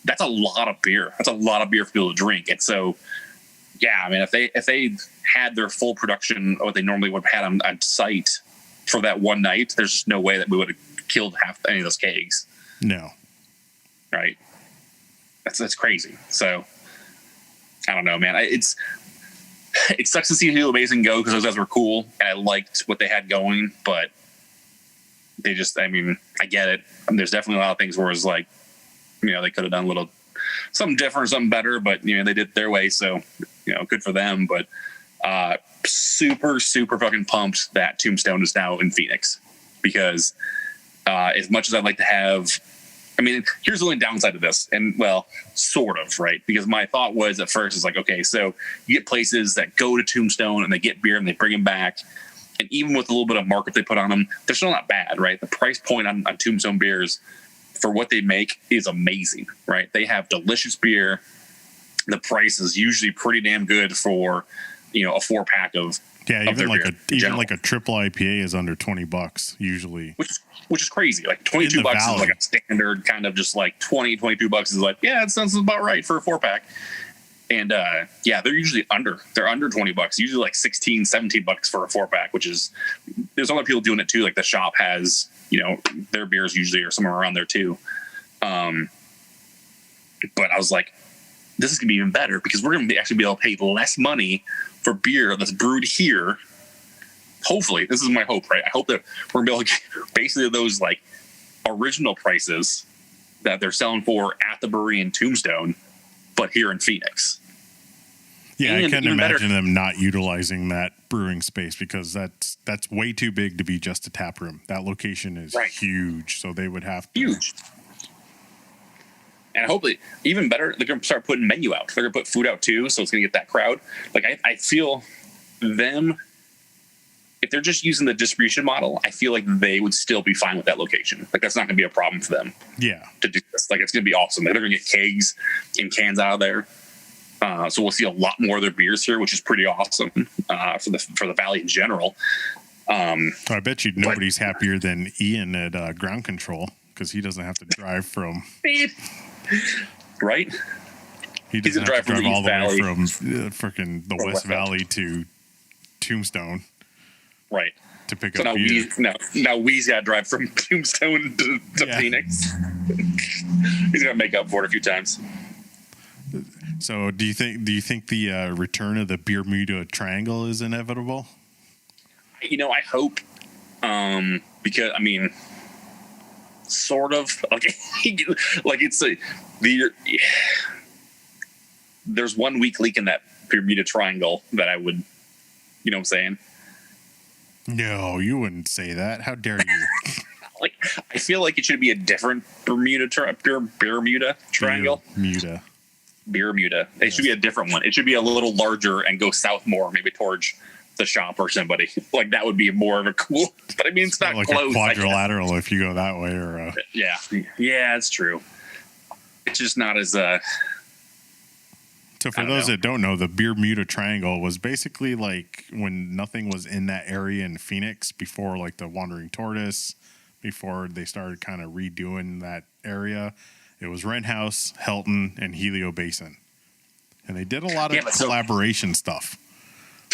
That's a lot of beer. That's a lot of beer for people to drink. And so, if they had their full production of what they normally would have had on site for that one night, there's just no way that we would have killed any of those kegs. No. Right. That's crazy. So I don't know, man. It sucks to see Hilo Basin go because those guys were cool and I liked what they had going, but they just, I get it. There's definitely a lot of things where it's like, they could have done a little something different, something better, but they did it their way. So, good for them. But super, super fucking pumped that Tombstone is now in Phoenix because as much as I'd like to have I mean, here's the only downside to this, and well, sort of, right? Because my thought was at first is like, okay, so you get places that go to Tombstone and they get beer and they bring them back, and even with a little bit of markup they put on them, they're still not bad, right? The price point on Tombstone beers for what they make is amazing, right? They have delicious beer. The price is usually pretty damn good for, a 4-pack of even like a triple IPA is under $20 usually, which is crazy. Like $22 is like a standard kind of just like $22 is like, yeah, it sounds about right for a 4-pack. And they're usually under $20, usually like $16-17 for a 4-pack, which is, there's other people doing it too. Like the shop has, their beers usually are somewhere around there too. But I was like, this is gonna be even better because we're gonna actually be able to pay less money for beer that's brewed here. Hopefully, this is my hope, right? I hope that we're gonna be able to get basically those like original prices that they're selling for at the brewery in Tombstone, but here in Phoenix. Yeah, I can't imagine them not utilizing that brewing space because that's way too big to be just a tap room. That location is huge, so they would have to. Huge. And hopefully, even better, they're going to start putting menu out. They're going to put food out too, so it's going to get that crowd. Like I feel them, if they're just using the distribution model, I feel like they would still be fine with that location. Like that's not going to be a problem for them. Yeah, to do this, like it's going to be awesome. They're going to get kegs and cans out of there, so we'll see a lot more of their beers here, which is pretty awesome for the valley in general. I bet you nobody's happier than Ian at Ground Control because he doesn't have to drive from. Right? He doesn't have to drive all the way from freaking the West Valley to Tombstone. Right. To pick up beer. Now we's got to drive from Tombstone to Phoenix. He's going to make up for it a few times. So do you think the return of the Bermuda Triangle is inevitable? I hope. Because, I mean, sort of like it's there's 1 weak leak in that Bermuda Triangle that I would, what I'm saying? No, you wouldn't say that. How dare you? Like, I feel like it should be a different Bermuda Triangle. Bermuda. It should be a different one. It should be a little larger and go south more, maybe towards the shop or somebody. Like that would be more of a cool. But I mean, it's not like close. A quadrilateral if you go that way, or yeah, it's true. It's just not as So for those that don't know, the Bermuda Triangle was basically like when nothing was in that area in Phoenix before, like the Wandering Tortoise, before they started kind of redoing that area. It was Wren House, Helton, and Helio Basin, and they did a lot of collaboration stuff.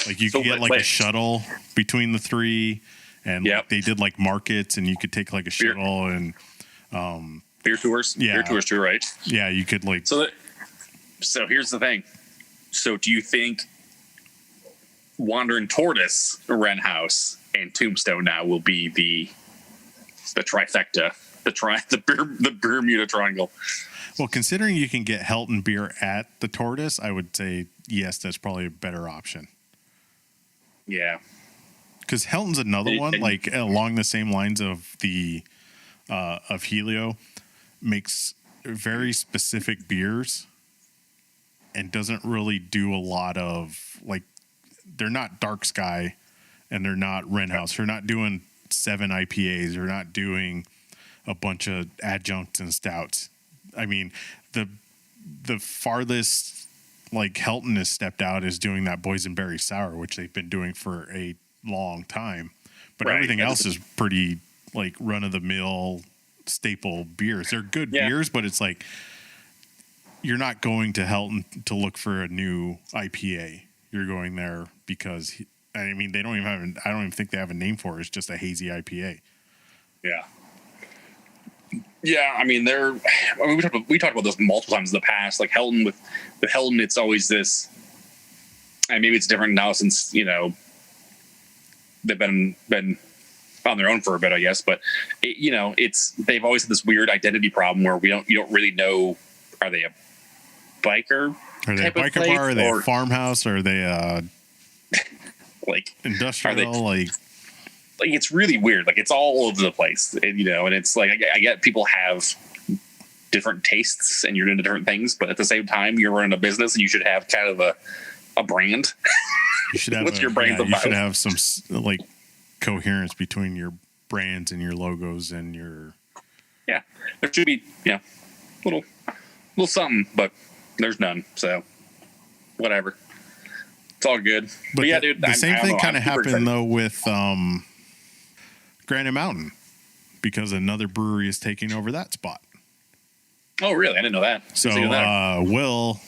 Like you could get like a shuttle between the three, and like they did like markets, and you could take like a shuttle and beer tours. Yeah, beer tours too, right? Yeah, you could like. So here's the thing. So do you think Wandering Tortoise, Wren House, and Tombstone now will be the trifecta, the Bermuda Triangle? Well, considering you can get Helton beer at the Tortoise, I would say yes, that's probably a better option. Yeah, because Helton's another one, like along the same lines of the of Helio, makes very specific beers and doesn't really do a lot of like. They're not Dark Sky, and they're not Wren House. They're not doing 7 IPAs. They're not doing a bunch of adjuncts and stouts. I mean, the farthest like Helton has stepped out is doing that boysenberry sour, which they've been doing for a long time. But everything else is pretty like run of the mill staple beers. They're good beers, but it's like you're not going to Helton to look for a new IPA. You're going there because I mean they don't even have. I don't even think they have a name for it. It's just a hazy IPA. Yeah. Yeah, I mean, we talked about this multiple times in the past. Like Helton with Helton, it's always this, and maybe it's different now since they've been on their own for a bit, I guess. But they've always had this weird identity problem where you don't really know, are they a biker? Are they a biker bar? Are they a farmhouse? Are they like industrial? Like it's really weird. Like it's all over the place, and it's like I get people have different tastes and you're into different things, but at the same time, you're running a business and you should have kind of a brand. You should have What's your brand about? You should have some like coherence between your brands and your logos and your. Yeah, there should be little something, but there's none. So whatever, it's all good. But yeah, dude, the same thing kind of happened though with Granite Mountain, because another brewery is taking over that spot. Oh, really? I didn't know that. So Will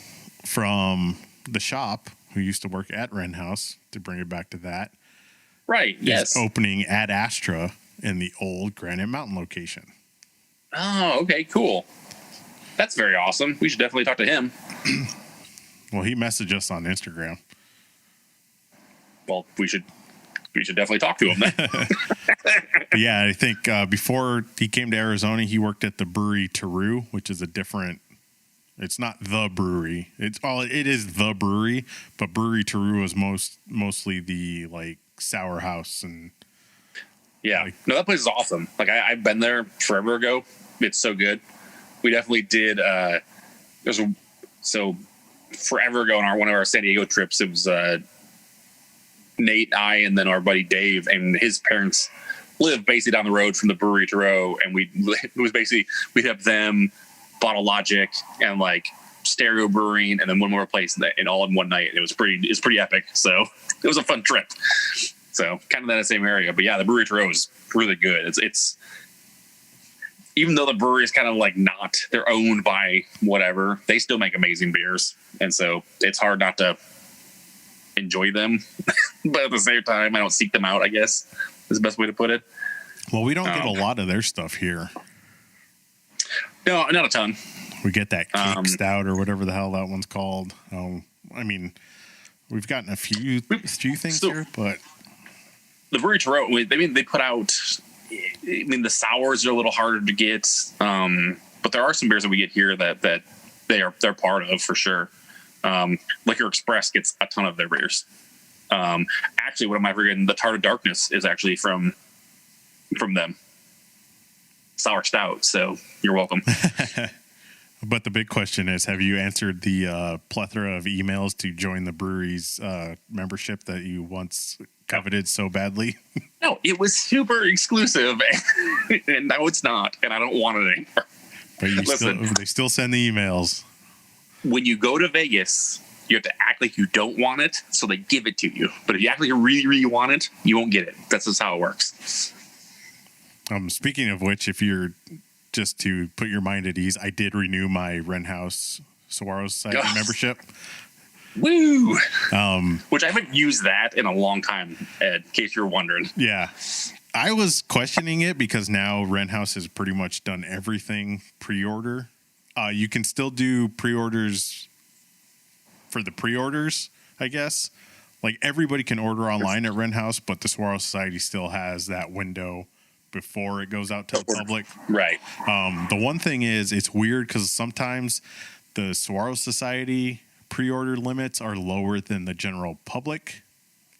from the shop, who used to work at Wren House, to bring it back to that, right? Yes, opening at Astra in the old Granite Mountain location. Oh, okay, cool. That's very awesome. We should definitely talk to him. Well, he messaged us on Instagram. Well, we should definitely talk to him then. Yeah, I think before he came to Arizona, he worked at the brewery Teru, which is a different. It's not the brewery. It is the brewery, but brewery Teru is mostly the like sour house and. Yeah, no, that place is awesome. Like I've been there forever ago. It's so good. We definitely did. So forever ago on one of our San Diego trips, it was Nate, I, and then our buddy Dave, and his parents live basically down the road from the brewery Turo, and it was basically we'd have them, Bottle Logic, and like Stereo Brewing, and then one more place, and all in one night. It's pretty epic. So it was a fun trip. So kind of in the same area, but yeah, the brewery Turo is really good. It's even though the brewery is kind of like they're owned by whatever, they still make amazing beers, and so it's hard not to enjoy them. But at the same time, I don't seek them out, I guess is the best way to put it. Well, we don't get a lot of their stuff here. No, not a ton. We get that cake stout or whatever the hell that one's called. I mean, we've gotten a few things here, but the brewery Turo, they put out. I mean, the sours are a little harder to get, but there are some beers that we get here that they're part of for sure. Liquor Express gets a ton of their beers. Actually, what am I forgetting? The Tart of Darkness is actually from them. Sour stout. So you're welcome. But the big question is, have you answered the plethora of emails to join the brewery's membership that you once coveted so badly? No, it was super exclusive, and now it's not, and I don't want it anymore. But they still send the emails. When you go to Vegas, you have to act like you don't want it, so they give it to you. But if you act like you really, really want it, you won't get it. That's just how it works. Speaking of which, if you're just to put your mind at ease, I did renew my Wren House Saguaro Society membership. Woo! Which I haven't used that in a long time, Ed, in case you're wondering. Yeah. I was questioning it because now Wren House has pretty much done everything pre-order. You can still do pre-orders for the pre-orders, I guess. Like everybody can order online at Wren House, but the Saguaro Society still has that window before it goes out to the public. Right. The one thing is, it's weird because sometimes the Saguaro Society pre-order limits are lower than the general public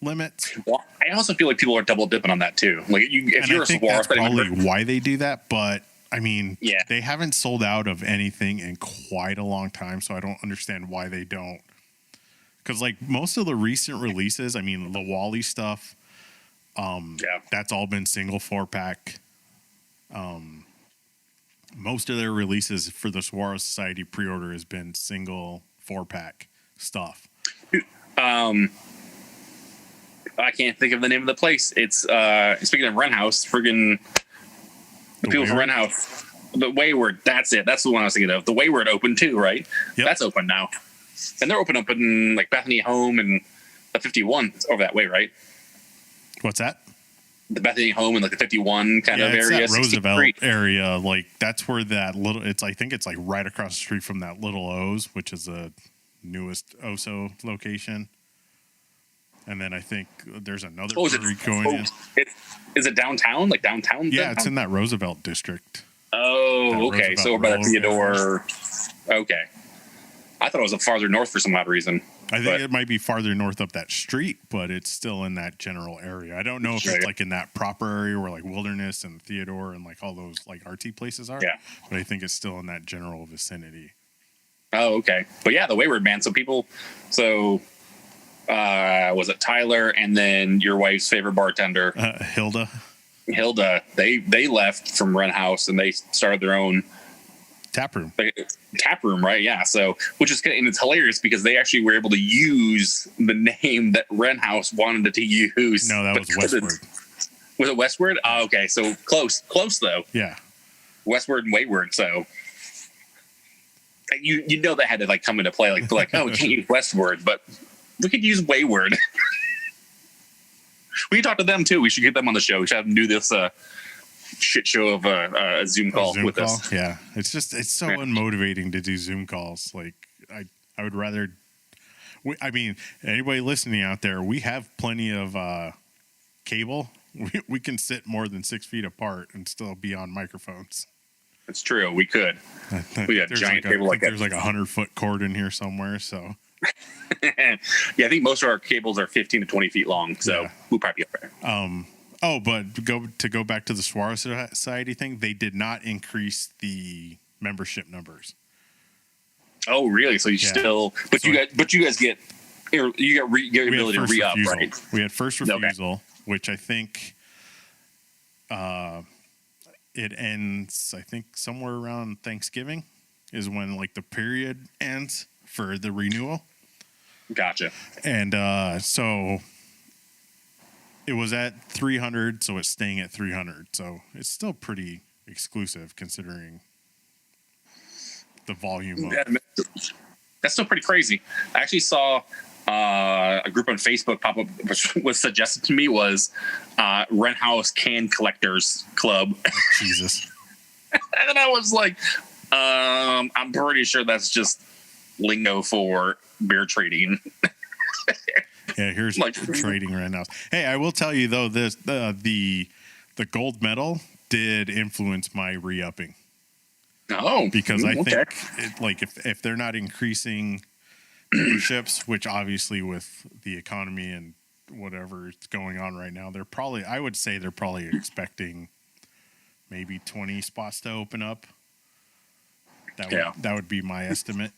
limits. Well, I also feel like people are double dipping on that too. Like if you're a Saguaro Society member, probably why they do that, but I mean, they haven't sold out of anything in quite a long time, so I don't understand why they don't. Because like most of the recent releases, I mean, the Wally stuff, that's all been single 4-pack. Most of their releases for the Saguaro Society pre-order has been single 4-pack stuff. I can't think of the name of the place. It's speaking of Wren House, friggin' the people from Wren House, the Wayward. That's it. That's the one I was thinking of. The Wayward opened too, right? Yep. That's open now, and they're open up in like Bethany Home and the 51 over that way, right? What's that? The Bethany Home and like the 51 kind of area, that Roosevelt area. Like that's where that little. I think it's like right across the street from that Little O's, which is the newest Oso location. And then I think there's another brewery going in. Is it downtown? Like downtown? Yeah, downtown? It's in that Roosevelt district. Oh, okay. So we're by the Theodore. Okay. I thought it was a farther north for some odd reason. I think it might be farther north up that street, but it's still in that general area. I don't know if it's like in that proper area where like Wilderness and Theodore and like all those like artsy places are. Yeah. But I think it's still in that general vicinity. Oh, okay. But yeah, the Wayward Man. So was it Tyler and then your wife's favorite bartender, Hilda, they left from Rent House and they started their own tap room, right? Yeah. So, which is, and it's hilarious because they actually were able to use the name that Rent House wanted it to use. No, that was Westward. Was it Westward? Oh, okay. So close though. Yeah. Westward and Wayward. So you know that had to like come into play. Like, oh, we can't use Westward, but we could use Wayward. We can talk to them too. We should get them on the show. We should have them do this shit show of a Zoom call with us. Yeah, it's so unmotivating to do Zoom calls. Like I would rather. I mean, anybody listening out there, we have plenty of cable. We can sit more than 6 feet apart and still be on microphones. It's true. We could. We got a giant cable like that. There's like 100-foot cord in here somewhere. So. Yeah, I think most of our cables are 15 to 20 feet long. So we'll probably be up there. But go back to the Saguaro Society thing. They did not increase the membership numbers. Oh, really? So you still, but you guys get ability to re-up, right? We had first refusal, which I think it ends. I think somewhere around Thanksgiving is when like the period ends for the renewal. Gotcha. And so it was at 300, so it's staying at 300. So it's still pretty exclusive considering the volume. That's still pretty crazy. I actually saw a group on Facebook pop up, which was suggested to me was Rent House Can Collectors Club. Oh, Jesus. And I was like, I'm pretty sure that's just lingo for beer trading. Yeah, here's like trading right now. Hey, I will tell you though, this the gold medal did influence my re-upping. Oh, because I think if they're not increasing memberships, which obviously with the economy and whatever is going on right now, I would say they're probably expecting maybe 20 spots to open up. That would be my estimate.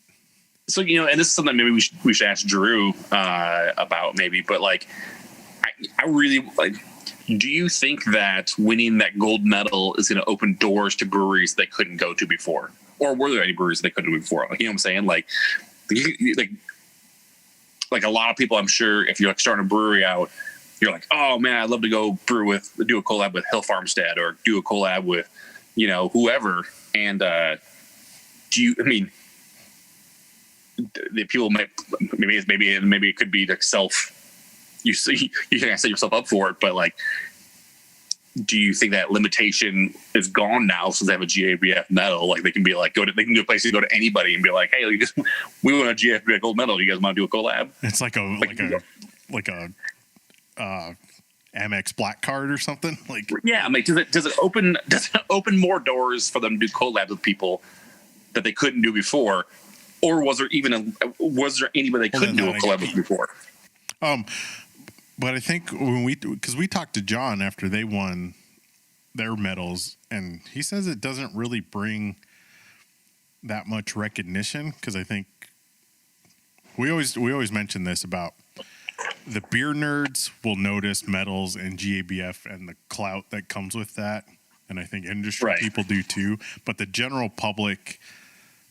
So, and this is something maybe we should ask Drew about maybe, but like, I really like, do you think that winning that gold medal is going to open doors to breweries they couldn't go to before? Or were there any breweries they couldn't do before? Like, you know what I'm saying? Like a lot of people, I'm sure if you're like starting a brewery out, you're like, oh man, I'd love to go do a collab with Hill Farmstead or do a collab with, whoever. And the people might maybe it could be like you can set yourself up for it, but like, do you think that limitation is gone now since they have a GABF medal? Like they can be like they can do a place to go to anybody and be like, hey, we want a GABF gold medal. Do you guys want to do a collab? It's like a Amex black card or something. Like yeah, like does it open more doors for them to do collabs with people that they couldn't do before? Or was there anybody they couldn't do a collab with before? But I think because we talked to John after they won their medals, and he says it doesn't really bring that much recognition. Because I think we always mention this about the beer nerds will notice medals and GABF and the clout that comes with that, and I think industry people do too. But the general public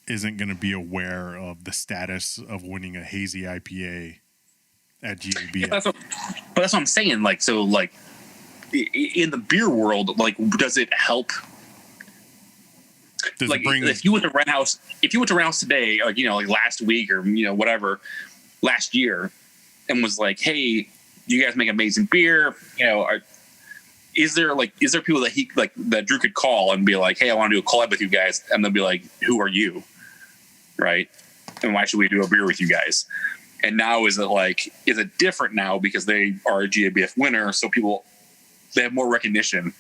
isn't going to be aware of the status of winning a hazy IPA at GABF. Yeah, that's what I'm saying. Like, so like in the beer world, like, does it help? If you went to Rent House today, like, like last week or, whatever, last year, and was like, hey, you guys make amazing beer. Is there people that Drew could call and be like, hey, I want to do a collab with you guys. And they'll be like, who are you? Right. And why should we do a beer with you guys? And now is it different now because they are a GABF winner? So they have more recognition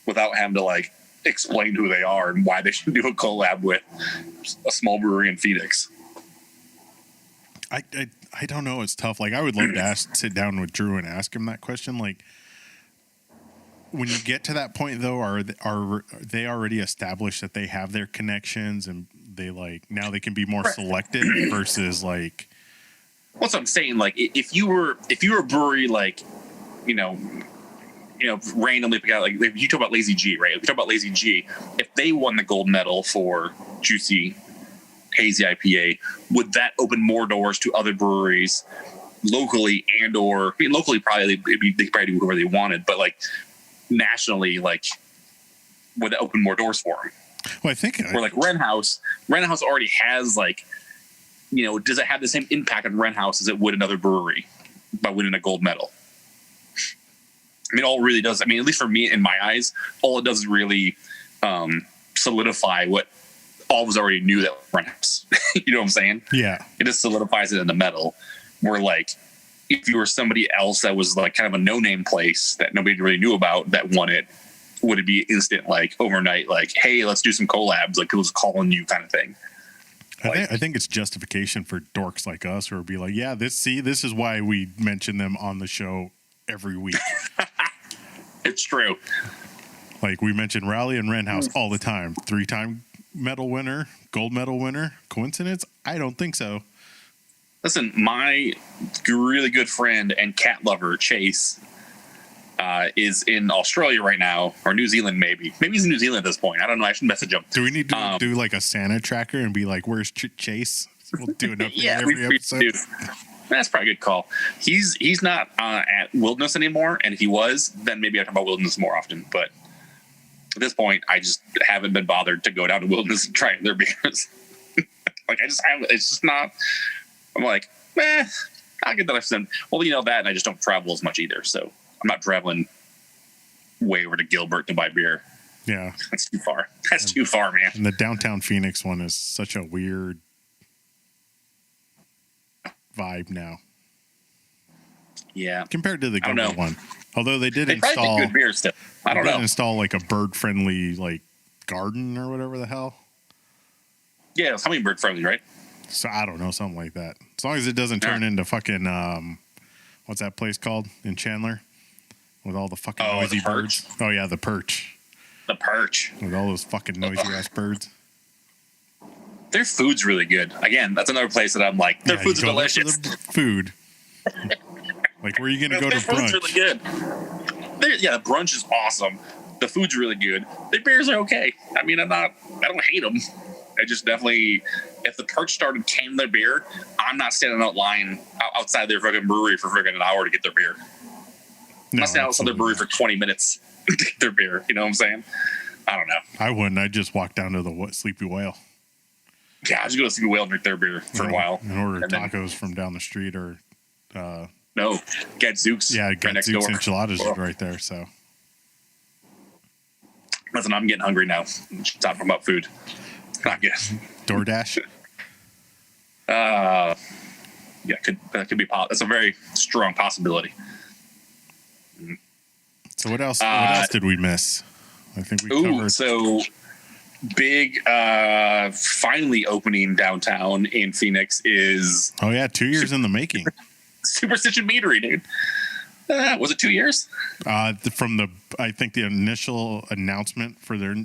without having to like explain who they are and why they should do a collab with a small brewery in Phoenix. I don't know. It's tough. Like, I would love to sit down with Drew and ask him that question. Like, when you get to that point, though, are they already established that they have their connections and they now they can be more selective versus like. What's I'm saying? Like, if you were a brewery, like, randomly pick out, like you talk about Lazy G, right? If you talk about Lazy G, if they won the gold medal for Juicy Hazy IPA, would that open more doors to other breweries locally locally probably they probably do where they wanted, but like nationally, like would that open more doors for them? Well, I think where like Wren House already has like, does it have the same impact on Wren House as it would another brewery by winning a gold medal? I mean, all it really does, at least for me, in my eyes, all it does is really solidify what all of us already knew that Wren House. You know what I'm saying? Yeah. It just solidifies it in the medal. Where like, if you were somebody else that was like kind of a no-name place that nobody really knew about that won it, would it be instant, like overnight, like, hey, let's do some collabs, like who's calling you kind of thing? I think it's justification for dorks like us who would be like, yeah, this is why we mention them on the show every week. It's true. Like, we mention Rally and Wren House all the time. 3-time medal winner, gold medal winner. Coincidence? I don't think so. Listen, my really good friend and cat lover, Chase, is in Australia right now, or New Zealand maybe. Maybe he's in New Zealand at this point. I don't know. I should message him. Do we need to do like a Santa tracker and be like, where's Chase? We'll do an update yeah, every episode. That's probably a good call. He's not at Wilderness anymore, and if he was, then maybe I talk about Wilderness more often. But at this point, I just haven't been bothered to go down to Wilderness and try their beers. Like, I just haven't. It's just not. I'm like, I'll get that. I've sent. Well, that, and I just don't travel as much either. So I'm not traveling way over to Gilbert to buy beer. Yeah, that's too far. That's too far, man. And the downtown Phoenix one is such a weird vibe now. Yeah, compared to the Gilbert one. Although they install good beer still. I don't know. Install like a bird friendly like garden or whatever the hell. Yeah, it's hummingbird friendly, right? So I don't know, something like that. As long as it doesn't turn into fucking what's that place called in Chandler with all the fucking noisy birds? Oh yeah, the Perch. The Perch with all those fucking noisy ass birds. Their food's really good. Again, that's another place that I'm like, their food's delicious. Food. Like, where are you going to go to brunch? Food's really good. The brunch is awesome. The food's really good. The beers are okay. I don't hate them. I just definitely, if the Perch started canning their beer, I'm not standing out line outside their fucking brewery for freaking an hour to get their beer. I'm not standing outside their brewery for 20 minutes to get their beer. You know what I'm saying? I don't know. I wouldn't. I'd just walk down to the Sleepy Whale. Yeah, I was going to Sleepy Whale and drink their beer for a while. And order tacos from down the street or... no, Gadzooks. Yeah, Gadzooks enchiladas is right there, so... Listen, I'm getting hungry now. Talking about food. Not good. DoorDash? Yeah, that could be. That's a very strong possibility. So what else? What else did we miss? I think we covered. So big, finally opening downtown in Phoenix is. Oh yeah, 2 years in the making. Superstition Meadery, dude. Was it 2 years? I think the initial announcement for their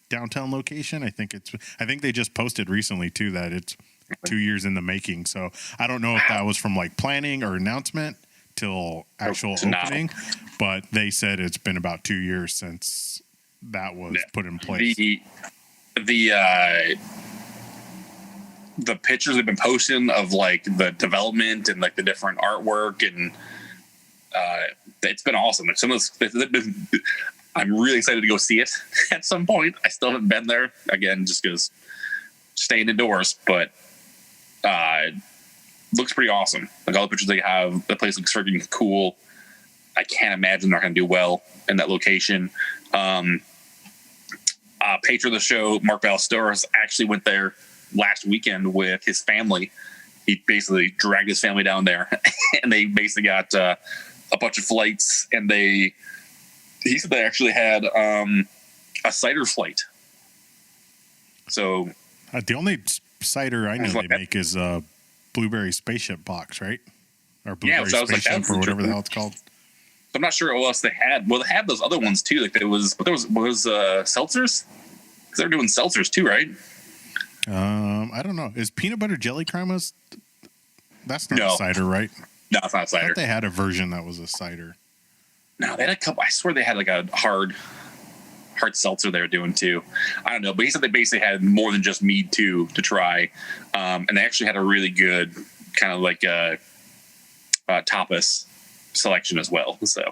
downtown location. I think they just posted recently too that it's 2 years in the making. So I don't know if that was from like planning or announcement till actual opening, but they said it's been about 2 years since that was put in place. The pictures they've been posting of like the development and like the different artwork and it's been awesome. I'm really excited to go see it at some point. I still haven't been there again, just because staying indoors, but looks pretty awesome. Like all the pictures they have, the place looks freaking cool. I can't imagine they're going to do well in that location. Patron of the show, Mark Ballesteros, actually went there last weekend with his family. He basically dragged his family down there, and they basically got a bunch of flights, and he said they actually had a cider flight. So the only cider I know they make is blueberry spaceship box, right? Or Yeah, blueberry so I was like, spaceship, that's or whatever the hell it's called. I'm not sure what else they had. Well, they had those other ones too. Like there was seltzers. Because they're doing seltzers too, right? I don't know. Is peanut butter jelly crema? That's not No. a cider, right? No, it's not I cider. thought they had a version that was a cider. No, they had a couple. I swear they had like a hard seltzer they were doing too. I don't know, but he said they basically had more than just mead too to try, and they actually had a really good kind of like tapas selection as well. So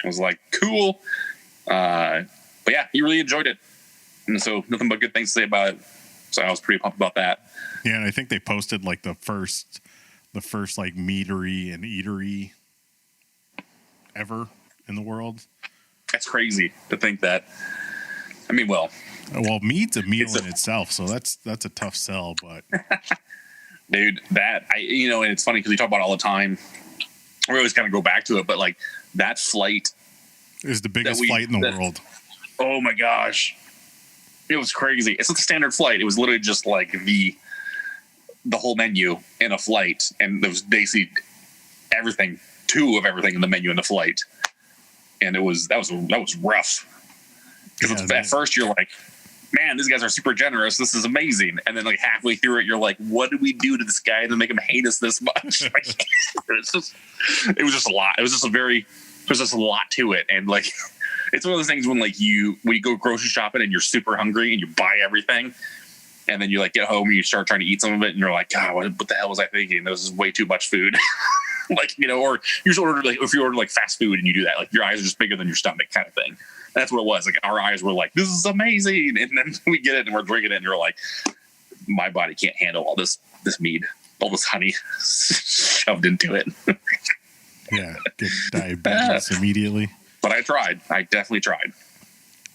I was like, cool. But yeah, he really enjoyed it, and so nothing but good things to say about it. So I was pretty pumped about that. Yeah, and I think they posted like the first like meadery and eatery ever in the world. That's crazy to think that. I mean, well, mead's a meal in itself, so that's a tough sell. But dude, and it's funny because we talk about it all the time. We always kind of go back to it, but like that flight is the biggest flight in the world. Oh my gosh, it was crazy. It's not a standard flight. It was literally just like the whole menu in a flight, and there was basically two of everything in the menu in the flight. And that was rough. Because at first you're like, man, these guys are super generous. This is amazing. And then like halfway through it, you're like, what did we do to this guy to make him hate us this much? Like, it was just a lot. There's just a lot to it. And like, it's one of those things when you go grocery shopping and you're super hungry and you buy everything. And then you like get home and you start trying to eat some of it and you're like, God, what the hell was I thinking? This is way too much food. Or you just order if you order like fast food and you do that, like your eyes are just bigger than your stomach kind of thing. That's what it was. Like our eyes were like, this is amazing. And then we get it and we're drinking it and you're like, my body can't handle all this mead, all this honey shoved into it. Yeah. Get diabetes immediately. But I tried. I definitely tried.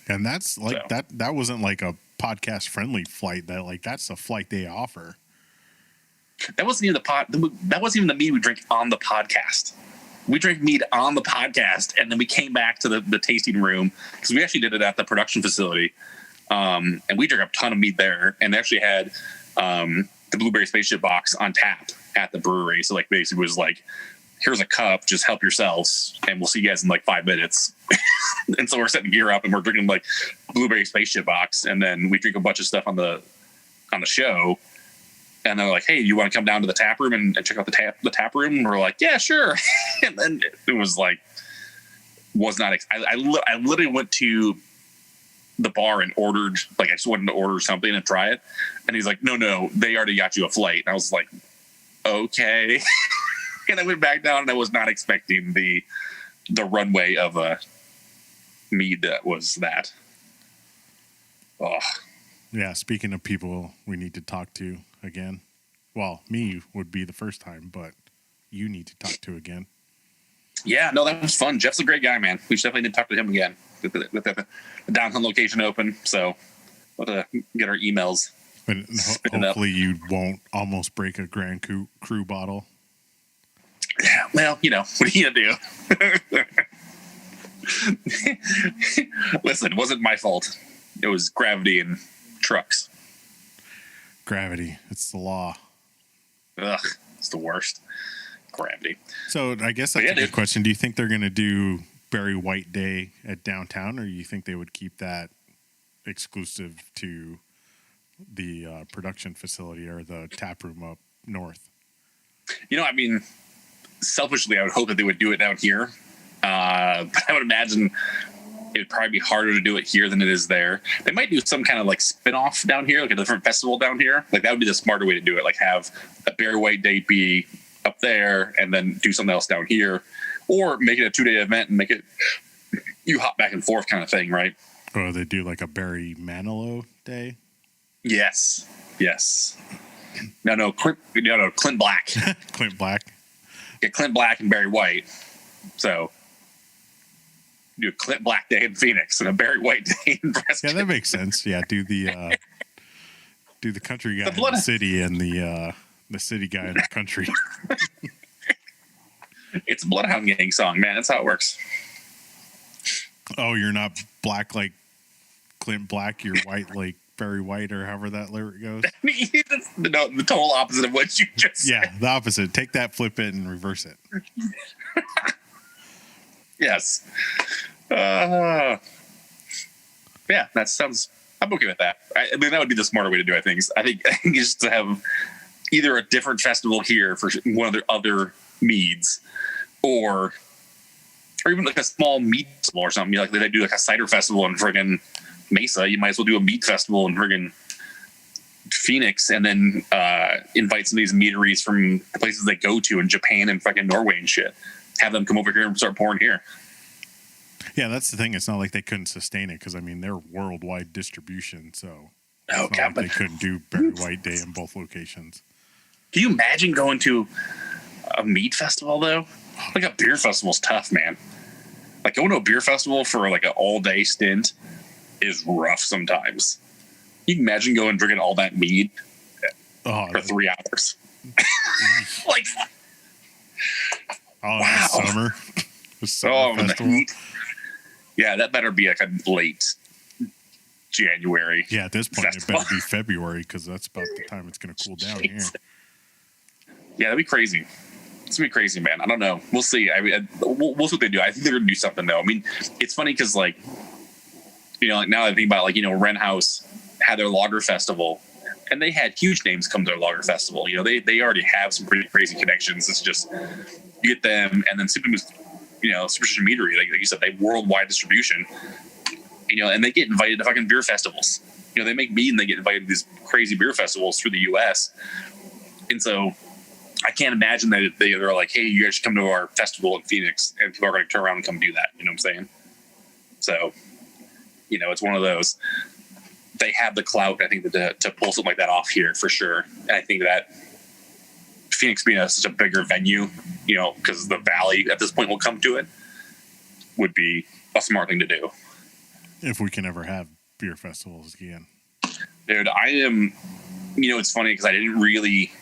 And that's like, that wasn't like a podcast friendly flight. That's a flight they offer. That wasn't even that wasn't even the mead we drink on the podcast. We drank mead on the podcast, and then we came back to the tasting room because we actually did it at the production facility, and we drank a ton of mead there, and they actually had the blueberry spaceship box on tap at the brewery. So like basically was like, here's a cup, just help yourselves, and we'll see you guys in like 5 minutes. And so we're setting gear up, and we're drinking like blueberry spaceship box, and then we drink a bunch of stuff on the show. And they're like, hey, you want to come down to the tap room and check out the tap room? And we're like, yeah, sure. And then it was like, I literally went to the bar and ordered, like I just wanted to order something and try it. And he's like, no, they already got you a flight. And I was like, okay. And I went back down and I was not expecting the runway of a mead that was that. Oh. Yeah, speaking of people we need to talk to again. Well, me would be the first time, but you need to talk to again. Yeah, no, that was fun. Jeff's a great guy, man. We should definitely need to talk to him again. With the downtown location open, so we'll get our emails. And hopefully you won't almost break a Grand Cru bottle. Yeah, well, what are you going to do? Listen, it wasn't my fault. It was gravity and trucks. Gravity. It's the law. Ugh, it's the worst. Gravity. So I guess that's a good question. Do you think they're going to do Barry White Day at downtown, or do you think they would keep that exclusive to the production facility or the tap room up north? I mean, selfishly, I would hope that they would do it down here. But I would imagine it would probably be harder to do it here than it is there. They might do some kind of like spin-off down here, like a different festival down here. Like that would be the smarter way to do it. Like have a Barry White Day be up there and then do something else down here, or make it a 2-day event and make it you hop back and forth kind of thing, right? Or they do like a Barry Manilow Day. Yes. No, Clint Black. Clint Black. Yeah, Clint Black and Barry White. So do a Clint Black Day in Phoenix and a Barry White Day in Prescott. Yeah, that makes sense. Yeah, do the country guy in the city and the city guy in the country. It's a Bloodhound Gang song, man. That's how it works. Oh, you're not black like Clint Black. You're white like Barry White or however that lyric goes. the total opposite of what you just said. Yeah, the opposite. Take that, flip it, and reverse it. Yes. Yeah, that sounds. I'm okay with that. I mean, that would be the smarter way to do things. I think just to have either a different festival here for one of the other meads, or even like a small mead festival or something. Like they do like a cider festival in friggin' Mesa. You might as well do a mead festival in friggin' Phoenix, and then invite some of these meaderies from the places they go to in Japan and fucking Norway and shit. Have them come over here and start pouring here. Yeah, that's the thing. It's not like they couldn't sustain it because, I mean, they're worldwide distribution. So they couldn't do Barry White Day in both locations. Can you imagine going to a mead festival, though? Like a beer festival's tough, man. Like going to a beer festival for like an all-day stint is rough sometimes. You can imagine going and drinking all that mead for 3 hours. Like, wow. Summer. The heat. Yeah, that better be like a late January. Yeah, at this point, festival. It better be February because that's about the time it's going to cool down here. Yeah, that'd be crazy. It's going to be crazy, man. I don't know. We'll see. I mean, we'll see what they do. I think they're going to do something, though. I mean, it's funny because, like, you know, like now I think about, like, you know, Wren House had their lager festival, and they had huge names come to their lager festival. You know, they already have some pretty crazy connections. It's just you get them, and then Superstition Meadery, like you said, they have worldwide distribution. You know, and they get invited to fucking beer festivals. You know, they make mead and they get invited to these crazy beer festivals through the U.S. And so I can't imagine that they're like, hey, you guys should come to our festival in Phoenix, and people are going to turn around and come do that. You know what I'm saying? So, you know, it's one of those. They have the clout, I think, to pull something like that off here for sure. And I think that Phoenix being such a bigger venue, you know, because the Valley at this point will come to it, would be a smart thing to do. If we can ever have beer festivals again. Dude, I am, you know, it's funny because I didn't really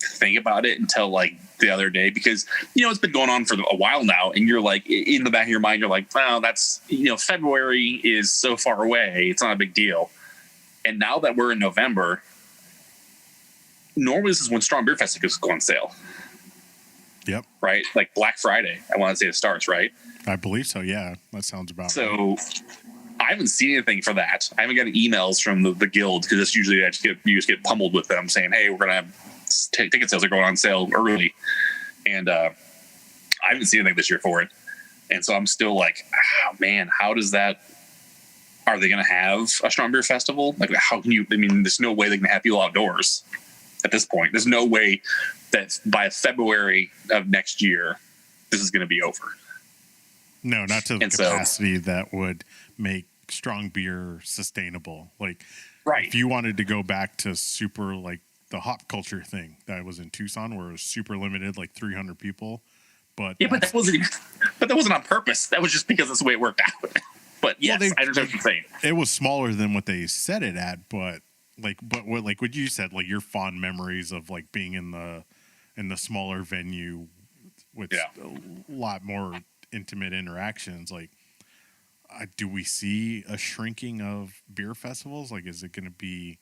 think about it until like the other day because, you know, it's been going on for a while now. And you're like, in the back of your mind, you're like, well, that's, you know, February is so far away. It's not a big deal. And now that we're in November, normally this is when Strong Beer Fest go on sale. Yep. Right? Like Black Friday, I want to say it starts, right? I believe so, yeah. That sounds about so right. I haven't seen anything for that. I haven't got any emails from the guild because it's usually you just get pummeled with them saying, hey, we're going to have ticket sales are going on sale early. And I haven't seen anything this year for it. And so I'm still like, oh, man, how does that... Are they going to have a Strong Beer Festival? Like, how can you... I mean, there's no way they can have people outdoors at this point. There's no way that by February of next year, this is going to be over. No, not to the capacity that would make strong beer sustainable. Like, right. If you wanted to go back to super, like, the hop culture thing that was in Tucson where it was super limited, like 300 people. But that wasn't on purpose. That was just because that's the way it worked out. But yes, I understand what you're saying. It was smaller than what they set it at, but what you said, like your fond memories of like being in the smaller venue with a lot more intimate interactions. Like, do we see a shrinking of beer festivals? Like, is it going to be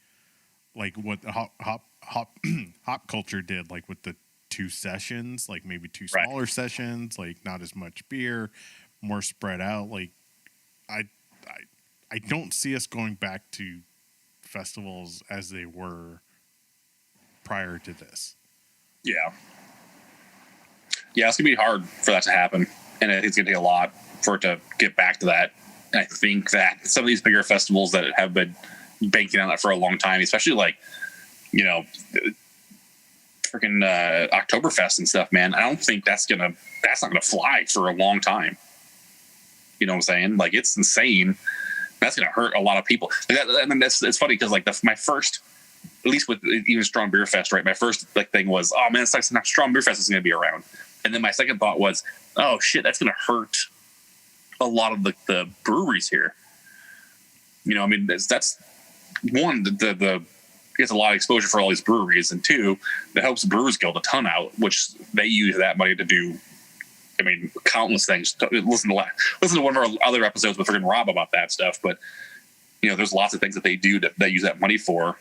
like what hop culture did, like with the 2 sessions, like maybe 2 smaller sessions, like not as much beer, more spread out? Like, I don't see us going back to festivals as they were prior to this. Yeah, it's gonna be hard for that to happen, and I think it's gonna take a lot for it to get back to that. And I think that some of these bigger festivals that have been banking on that for a long time, especially like, you know, freaking Oktoberfest and stuff, man, I don't think that's not gonna fly for a long time. You know what I'm saying? Like, it's insane. That's gonna hurt a lot of people. It's funny because like my first, at least with even Strong Beer Fest, right? My first like thing was, oh man, it sucks. Not Strong Beer Fest is gonna be around. And then my second thought was, oh shit, that's gonna hurt a lot of the breweries here. You know, I mean, that's one, the gets a lot of exposure for all these breweries, and 2, that helps the Brewers Guild a ton out, which they use that money to do, I mean, countless things. Listen to one of our other episodes with freaking Rob about that stuff. But there's lots of things that they do that use that money for.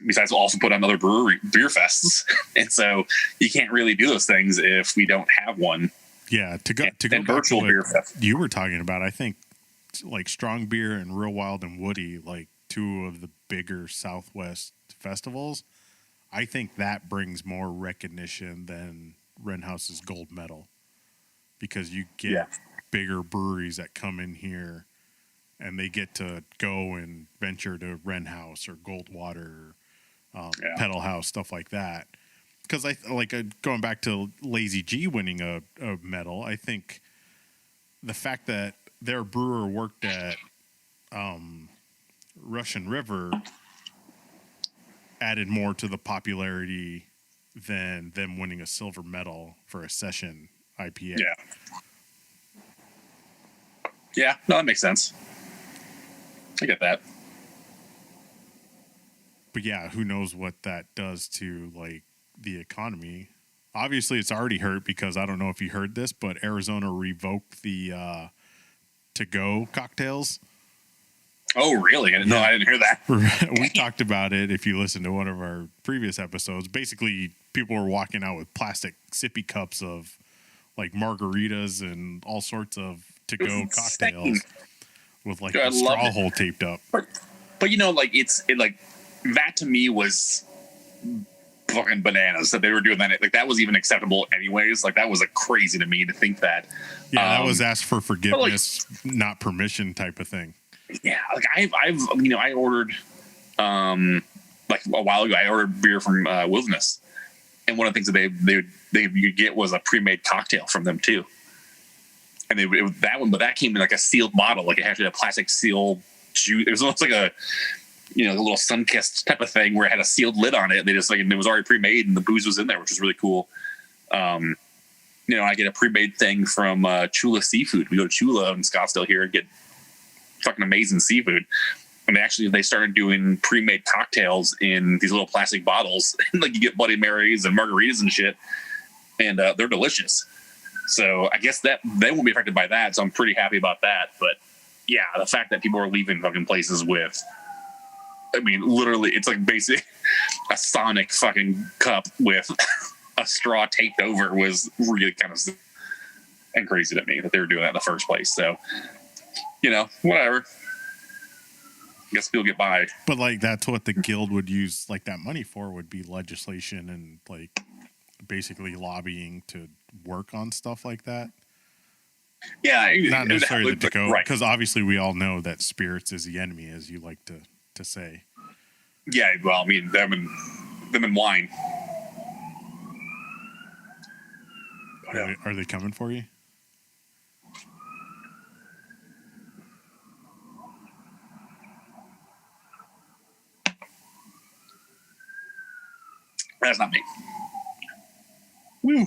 Besides, also put on other beer fests, and so you can't really do those things if we don't have one. Yeah, to go virtual beer fest. You were talking about, I think, like Strong Beer and Real Wild and Woody, like two of the bigger Southwest festivals. I think that brings more recognition than Wren House's gold medal, because you get bigger breweries that come in here and they get to go and venture to Wren House or Goldwater, Pedal House, stuff like that. Because going back to Lazy G winning a medal, I think the fact that their brewer worked at Russian River added more to the popularity than them winning a silver medal for a session IPA. Yeah, no, that makes sense. I get that. But yeah, who knows what that does to like the economy. Obviously, it's already hurt, because I don't know if you heard this, but Arizona revoked the to-go cocktails. Oh, really? No, I didn't hear that. We talked about it if you listen to one of our previous episodes. Basically, people were walking out with plastic sippy cups of like margaritas and all sorts of to-go cocktails with like a straw hole taped up. But that to me was fucking bananas that they were doing that. Like, that was even acceptable anyways. Like, that was like crazy to me to think that. Yeah, that was asked for forgiveness, not permission type of thing. Yeah, like I ordered like a while ago. I ordered beer from Wilderness, and one of the things that you get was a pre-made cocktail from them too. And that came in like a sealed bottle, like it had a plastic seal juice. It was almost like a little sun-kissed type of thing where it had a sealed lid on it. They just it was already pre-made and the booze was in there, which was really cool. I get a pre-made thing from Chula Seafood. We go to Chula in Scottsdale here and get fucking amazing seafood. And they started doing pre-made cocktails in these little plastic bottles. Like, you get Bloody Marys and margaritas and shit, and they're delicious. So I guess that they won't be affected by that. So I'm pretty happy about that. But yeah, the fact that people are leaving fucking places with, literally, it's like basically a Sonic fucking cup with a straw taped over was really kind of and crazy to me that they were doing that in the first place. So, whatever. I guess people get by. But like, that's what the guild would use like that money for, would be legislation and like basically lobbying to work on stuff like that. Yeah, not necessarily the to-go, right? Because obviously we all know that spirits is the enemy, as you like to say. Yeah, well, them and wine. Are they coming for you? That's not me. Woo.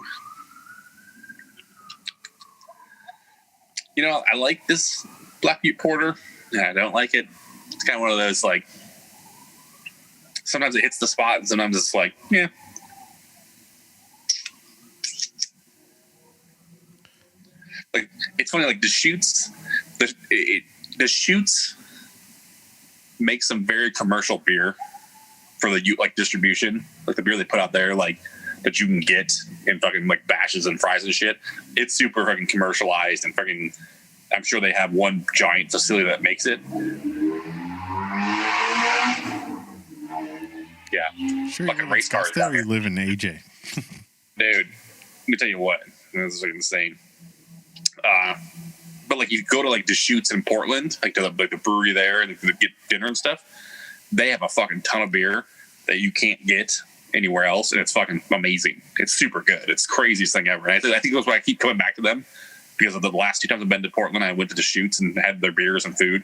I like this Black Butte Porter. I don't like it. It's kind of one of those, like, sometimes it hits the spot and sometimes it's like, yeah. Like, it's funny, like, Deschutes make some very commercial beer for the distribution, like the beer they put out there, like that you can get in fucking like bashes and fries and shit. It's super fucking commercialized and fucking. I'm sure they have one giant facility that makes it. Yeah, sure. Fucking race cars. We live in AJ, dude. Let me tell you what, this is like insane. But like, you go to like Deschutes in Portland, like to the brewery there, and get dinner and stuff. They have a fucking ton of beer that you can't get anywhere else, and it's fucking amazing. It's super good. It's the craziest thing ever. And I think that's why I keep coming back to them, because of the last 2 times I've been to Portland, I went to Deschutes and had their beers and food.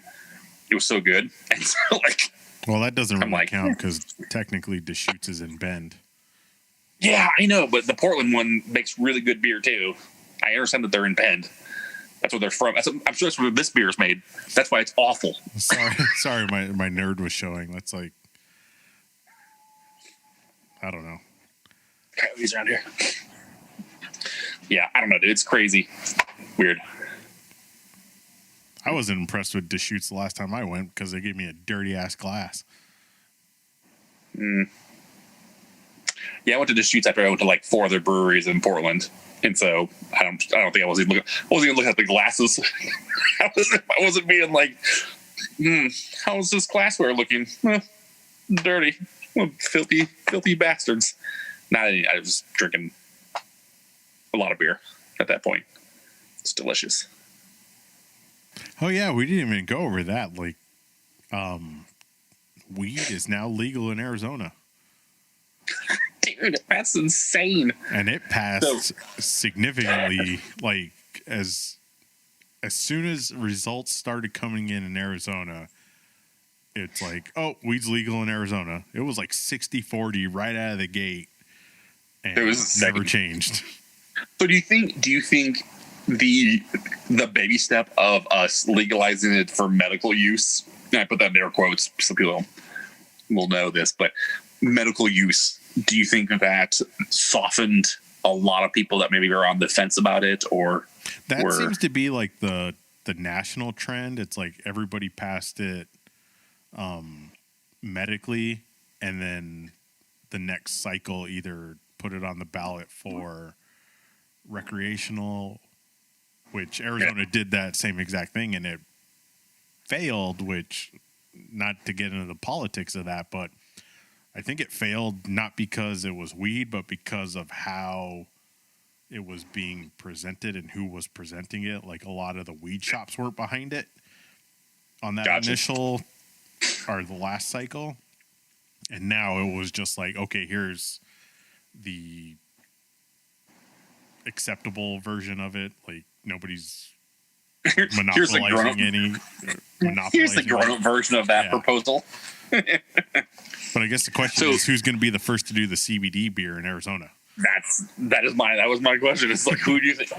It was so good. And so, like, well, that doesn't really count because technically Deschutes is in Bend. Yeah, I know, but the Portland one makes really good beer too. I understand that they're in Bend. That's where they're from. I'm sure that's where this beer is made. That's why it's awful. Sorry, my nerd was showing. That's like, I don't know. Coyotes around here. Yeah, I don't know, dude. It's crazy. Weird. I wasn't impressed with Deschutes the last time I went because they gave me a dirty ass glass. Yeah, I went to Deschutes after I went to like 4 other breweries in Portland, and so I don't think I was even looking at the glasses. I wasn't being like, how's this glassware looking? Dirty, filthy bastards. I was drinking a lot of beer at that point. It's delicious. Oh yeah, we didn't even go over that. Like, weed is now legal in Arizona. Dude, that's insane. And it passed significantly. Like as soon as results started coming in Arizona, it's like, oh, weed's legal in Arizona. It was like 60-40 right out of the gate, and it was never changed. So do you think the baby step of us legalizing it for medical use, and I put that in air quotes so people will know this, but medical use, do you think that softened a lot of people that maybe were on the fence about it? Or that seems to be like the national trend. It's like everybody passed it medically, and then the next cycle either put it on the ballot for recreational, which Arizona did that same exact thing, and it failed, which, not to get into the politics of that, but I think it failed not because it was weed, but because of how it was being presented and who was presenting it. Like, a lot of the weed shops were behind it on that initial or the last cycle. And now it was just like, okay, here's the acceptable version of it. Like, nobody's monopolizing any. Here's the grown-up version of that proposal. But I guess the question is, who's going to be the first to do the CBD beer in Arizona? That was my question. It's like, who do you think?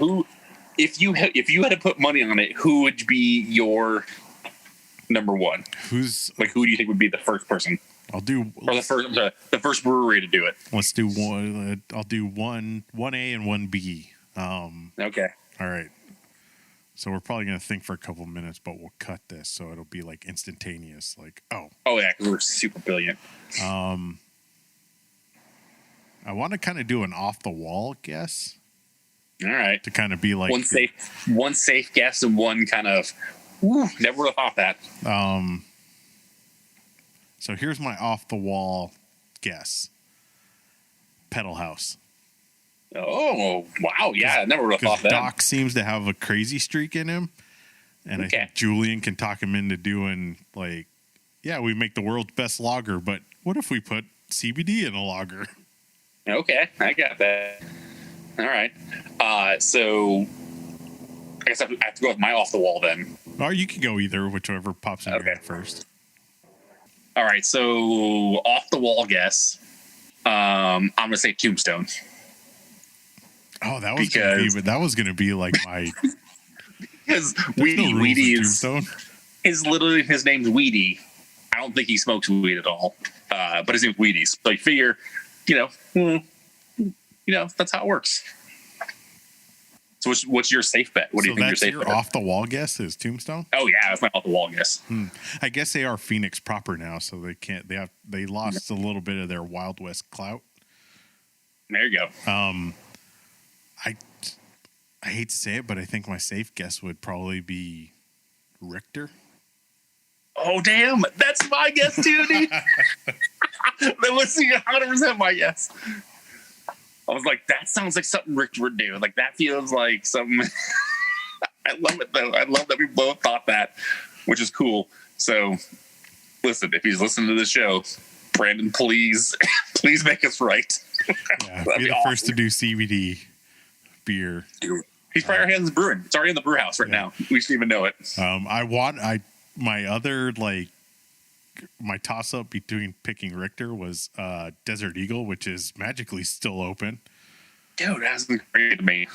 If you had to put money on it, who would be your number one? Who do you think would be the first person? The first brewery to do it. Let's do one. I'll do 1A and 1B. Okay. All right. So we're probably going to think for a couple minutes, but we'll cut this so it'll be like instantaneous. Like, oh yeah, because we're super brilliant. I want to kind of do an off the wall guess. All right. To kind of be like one safe guess and one kind of never would have thought that. So here's my off the wall guess. Pedal House. Oh, wow. Yeah, I never would have thought that. Doc seems to have a crazy streak in him. And I think Julian can talk him into doing, like, yeah, we make the world's best lager, but what if we put CBD in a lager? Okay, I got that. All right. So I guess I have to go with my off the wall then. Or you could go either, whichever pops in your head first. All right, so off the wall guess. I'm going to say Tombstone. Oh, that was going to be like my. Because Weedy is literally, his name's Weedy. I don't think he smokes weed at all, but his name's Weedy. So you figure, that's how it works. So what's your safe bet? What do you think your safe bet? Off the wall guess is Tombstone? Oh yeah, that's my off the wall guess. I guess they are Phoenix proper now, so they can't. They lost a little bit of their Wild West clout. There you go. I hate to say it, but I think my safe guess would probably be Richter. Oh, damn. That's my guess, too, dude. That was 100% my guess. I was like, that sounds like something Richter would do. Like, that feels like something. I love it, though. I love that we both thought that, which is cool. So, listen, if he's listening to the show, Brandon, please make us right. Yeah, be the first to do CBD beer. Dude, he's probably our hands brewing. It's already in the brew house right now. We should even know it. My toss up between picking Richter was Desert Eagle, which is magically still open. Dude, that hasn't created me.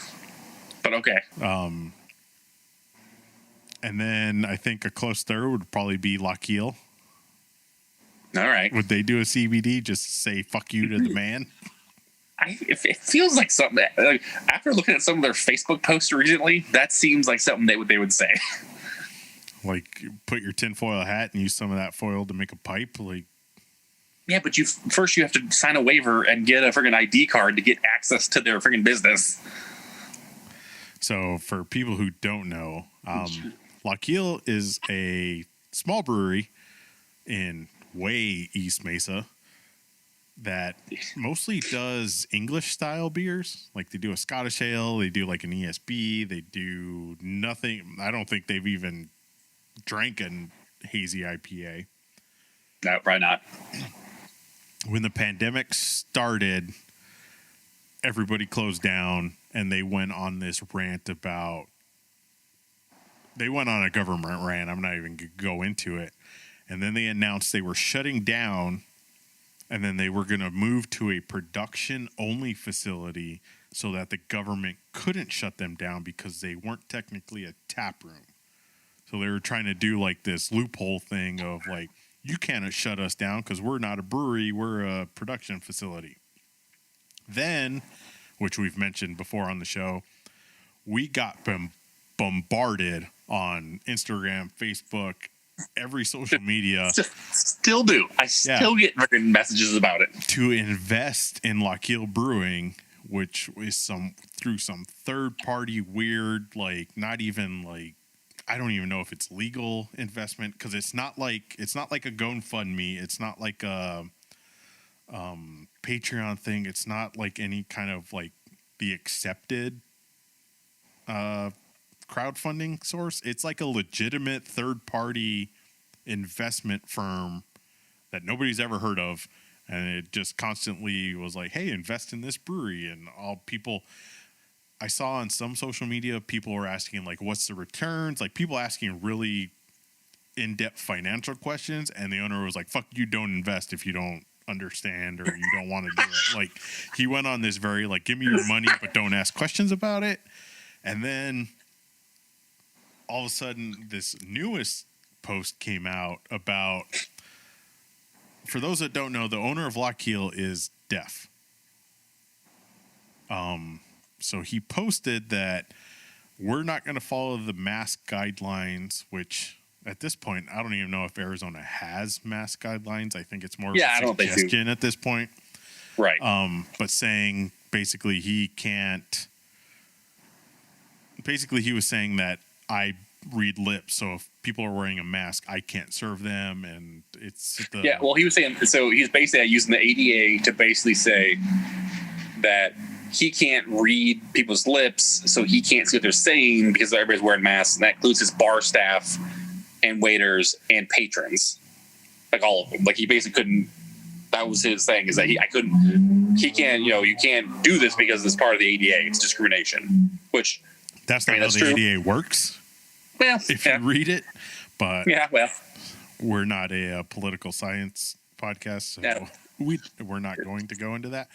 But okay. And then I think a close third would probably be Lochiel. All right. Would they do a CBD just to say fuck you to the man? It feels like something that, after looking at some of their Facebook posts recently, that seems like something they would say. Like, put your tinfoil hat and use some of that foil to make a pipe. Like, yeah, but you have to sign a waiver and get a freaking ID card to get access to their freaking business. So for people who don't know, Lochiel is a small brewery in way East Mesa that mostly does English style beers. Like, they do a Scottish ale, they do like an ESB, they do nothing. I don't think they've even drank a hazy IPA. No, probably not. When the pandemic started, everybody closed down and they went on this rant about, they went on a government rant. I'm not even going to go into it. And then they announced they were shutting down, and then they were going to move to a production-only facility so that the government couldn't shut them down because they weren't technically a tap room. So they were trying to do like this loophole thing of like, you can't shut us down because we're not a brewery, we're a production facility. Then, which we've mentioned before on the show, we got bombarded on Instagram, Facebook, every social media. Still do. I still get messages about it. To invest in Lochiel Brewing, which is through some third party weird, like, not even like, I don't even know if it's legal investment, because it's not like a GoFundMe. It's not like a Patreon thing. It's not like any kind of like the accepted crowdfunding source. It's like a legitimate third party investment firm that nobody's ever heard of, and it just constantly was like, hey, invest in this brewery. And all people I saw on some social media, people were asking like, what's the returns? Like, people asking really in-depth financial questions, and the owner was like, fuck you, don't invest if you don't understand or you don't want to do it. Like, he went on this very like, give me your money but don't ask questions about it. And then all of a sudden this newest post came out about, for those that don't know, the owner of Lochiel is deaf. So he posted that we're not going to follow the mask guidelines, which at this point, I don't even know if Arizona has mask guidelines. I think it's more of a suggestion at this point. Right. But saying basically he was saying that I read lips. So if people are wearing a mask, I can't serve them. And it's well, he was saying, so he's basically using the ADA to basically say that he can't read people's lips, so he can't see what they're saying because everybody's wearing masks, and that includes his bar staff and waiters and patrons, like all of them. Like, he basically couldn't. That was his thing, is that he can't. You can't do this because it's part of the ADA. It's discrimination. Which that's not how the true. ADA works. Well, if you read it, but we're not a political science podcast, so we're not going to go into that.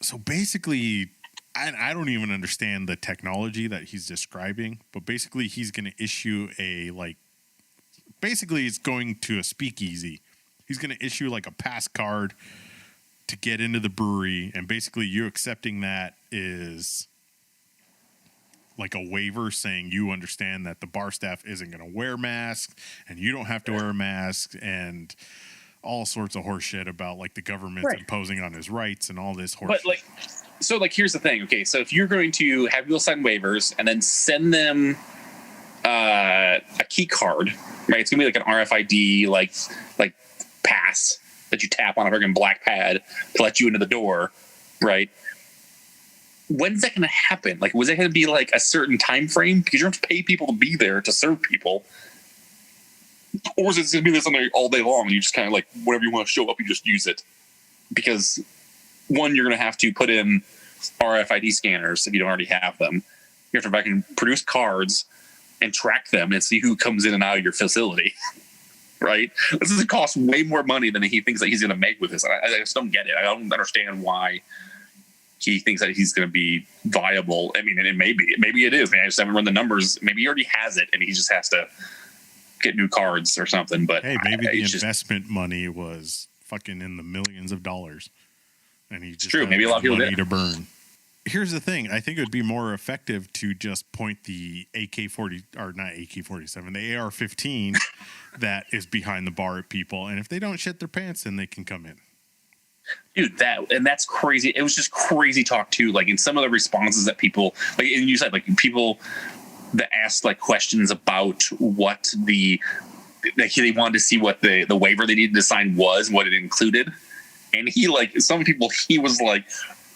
So basically, I don't even understand the technology that he's describing, but basically he's going to issue it's going to a speakeasy. He's going to issue like a pass card to get into the brewery, and basically you accepting that is like a waiver saying you understand that the bar staff isn't going to wear masks and you don't have to wear a mask, and all sorts of horse shit about like the government's imposing on his rights and all this horse shit. So here's the thing. Okay, so if you're going to have people sign waivers and then send them a key card, right? It's gonna be like an RFID like pass that you tap on a freaking black pad to let you into the door, right? When's that gonna happen? Like, was it gonna be like a certain time frame? Because you don't have to pay people to be there to serve people. Or is it going to be this all day long? And you just kind of like, whenever you want to show up, you just use it. Because one, you're going to have to put in RFID scanners if you don't already have them. You have to produce cards and track them and see who comes in and out of your facility. Right? This is going to cost way more money than he thinks that he's going to make with this. I just don't get it. I don't understand why he thinks that he's going to be viable. I mean, and it may be. Maybe it is. I just haven't run the numbers. Maybe he already has it and he just has to get new cards or something. But hey, maybe the investment money was fucking in the millions of dollars, and he just true. Maybe a lot of people money to burn. here's the thing. I think it would be more effective to just point the AK-40 or not AK-47, the AR-15 that is behind the bar at people, and if they don't shit their pants, then they can come in. Dude, that's crazy. It was just crazy talk too. Like in some of the responses that people like, and you said like people that asked like questions about what they wanted to see what the waiver they needed to sign was, what it included, and he was like,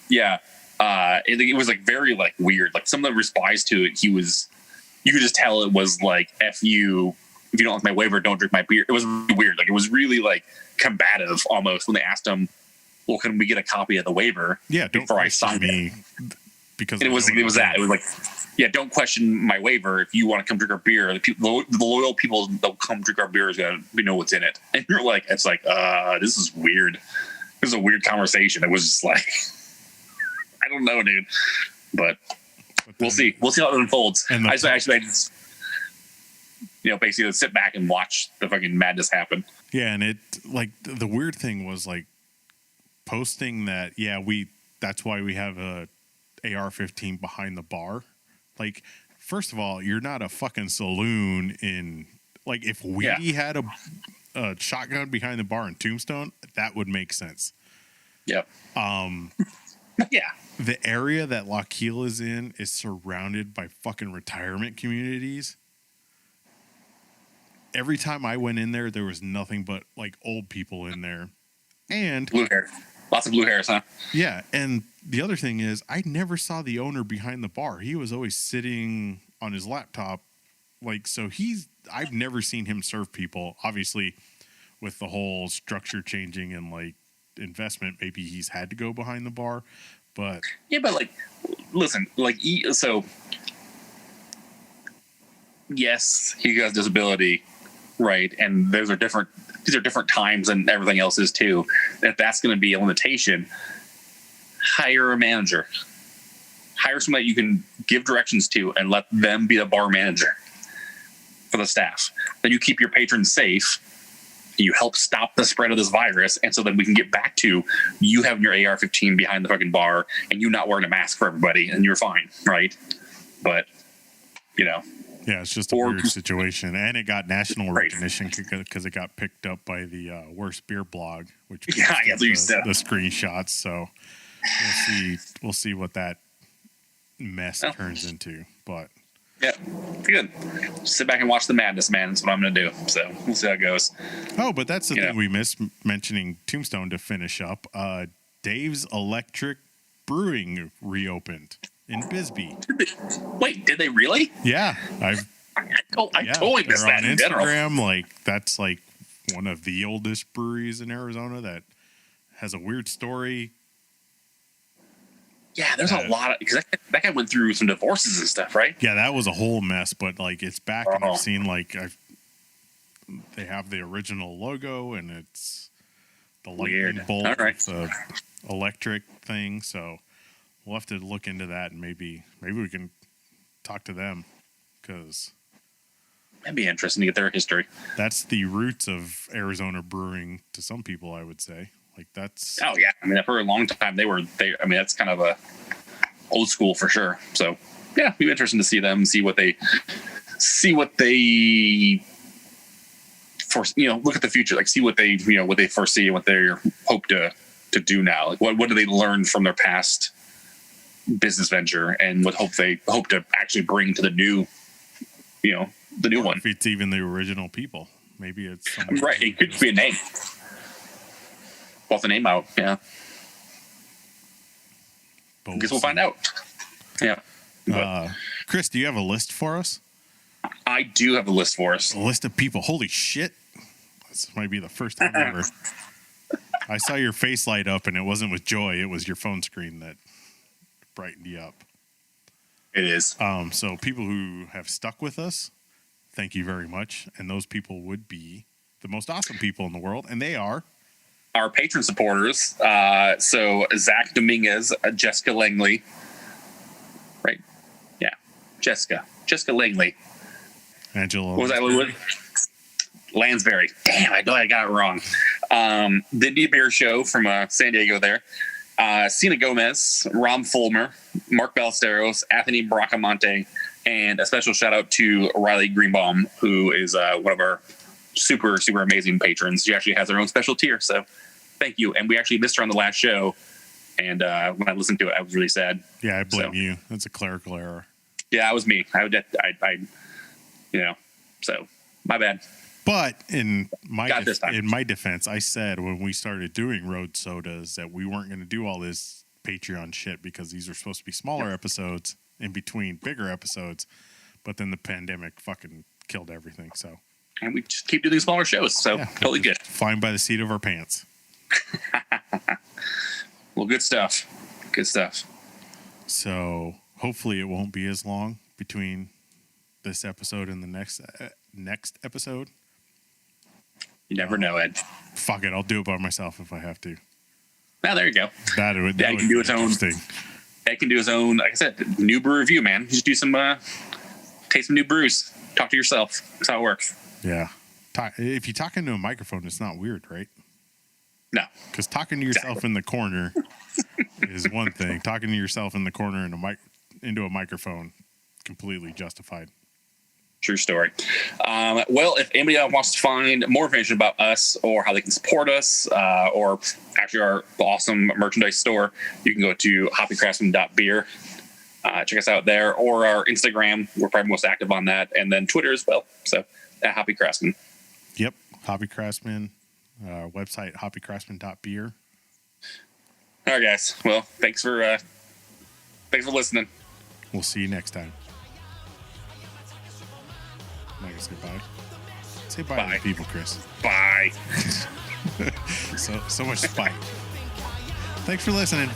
yeah, it was like very like weird. Like some of the replies to it, you could just tell it was like, "F you, if you don't like my waiver, don't drink my beer." It was really weird. Like it was really like combative almost when they asked him, well, can we get a copy of the waiver? Yeah, before I sign it. Because it was that. It was like, yeah, don't question my waiver. If you want to come drink our beer, the loyal people that will come drink our beer is gonna know what's in it. And you're like, it's like, this is weird. This is a weird conversation. It was just like, I don't know, dude. But we'll see. We'll see how it unfolds. And I just basically sit back and watch the fucking madness happen. Yeah, and it like the weird thing was like posting that, that's why we have a AR-15 behind the bar. Like, first of all, you're not a fucking saloon in, like, if we had a shotgun behind the bar in Tombstone, that would make sense. Yep. Yeah. The area that Lockheed is in is surrounded by fucking retirement communities. Every time I went in there was nothing but, like, old people in there. And blue hair. Lots of blue hairs, huh? Yeah, and the other thing is, I never saw the owner behind the bar. He was always sitting on his laptop. Like, so I've never seen him serve people. Obviously, with the whole structure changing and, like, investment, maybe he's had to go behind the bar. But yeah, but, like, listen, like, so, yes, he has disability, right? And these are different times and everything else is too. If that's going to be a limitation, hire a manager. Hire someone that you can give directions to and let them be the bar manager for the staff. Then you keep your patrons safe. You help stop the spread of this virus. And so then we can get back to you having your AR-15 behind the fucking bar and you not wearing a mask for everybody and you're fine, right? But, yeah, it's just a weird situation. And it got national recognition because it got picked up by the Worst Beer blog, which the screenshots. So we'll see what that mess turns into. But yeah, good. Sit back and watch the madness, man. That's what I'm going to do. So we'll see how it goes. Oh, but that's the thing we missed mentioning Tombstone to finish up. Dave's Electric Brewing reopened in Bisbee. Did they really? Yeah, I totally missed that. On Instagram, like that's like one of the oldest breweries in Arizona that has a weird story. Yeah, there's a lot of because that guy went through some divorces and stuff, right? Yeah, that was a whole mess, but like it's back and I've seen like they have the original logo and it's the lightning bolt, the electric thing. So we'll have to look into that and maybe we can talk to them because that'd be interesting to get their history. That's the roots of Arizona brewing to some people, I would say. Like that's I mean, for a long time they I mean, that's kind of a old school for sure. So yeah, it'd be interesting to see them, see what they look at the future, like see what they what they foresee and what they hope to do now. Like what do they learn from their past business venture and what they hope to actually bring to the new the new one. If it's even the original people, maybe it's right. It could be a name. Bought the name out, yeah. But guess we'll find out. Yeah. Chris, do you have a list for us? I do have a list for us. A list of people. Holy shit. This might be the first time ever. I saw your face light up and it wasn't with joy. It was your phone screen that brightened you up. It is. So people who have stuck with us, thank you very much. And those people would be the most awesome people in the world. And they are our patron supporters. So Zach Dominguez, Jessica Langley, right? Yeah, Jessica Langley. Angela. What was that? Lansbury. Damn, I know I got it wrong. The Indie Beer Show from San Diego there. Sina Gomez, Rom Fulmer, Mark Ballesteros, Anthony Bracamonte, and a special shout out to Riley Greenbaum, who is one of our super, super amazing patrons. She actually has her own special tier. So thank you. And we actually missed her on the last show. And when I listened to it, I was really sad. Yeah, I blame you. That's a clerical error. Yeah, that was me. So my bad. But in my defense, I said when we started doing Road Sodas that we weren't going to do all this Patreon shit because these are supposed to be smaller episodes in between bigger episodes. But then the pandemic fucking killed everything. So, and we just keep doing smaller shows. So totally good. Flying by the seat of our pants. Well, good stuff. Good stuff. So hopefully it won't be as long between this episode and the next episode. You never know, Ed. Fuck it, I'll do it by myself if I have to. Now there you go. That would can do his own. Ed can do his own. Like I said, new brew review, man. Just do some, taste some new brews. Talk to yourself. That's how it works. Yeah. If you talk into a microphone, it's not weird, right? No. Because talking to yourself in the corner is one thing. Talking to yourself in the corner into a microphone, completely justified. True story. Well, if anybody wants to find more information about us or how they can support us, or actually our awesome merchandise store, you can go to hoppycraftsman.beer. Check us out there, or our Instagram. We're probably most active on that, and then Twitter as well. So at Hoppy Craftsman. Yep, Hoppy Craftsman. Website hoppycraftsman.beer. All right, guys. Well, thanks for listening. We'll see you next time. Am I gonna say bye? Say bye to people, Chris. Bye. so much spite. Thanks for listening.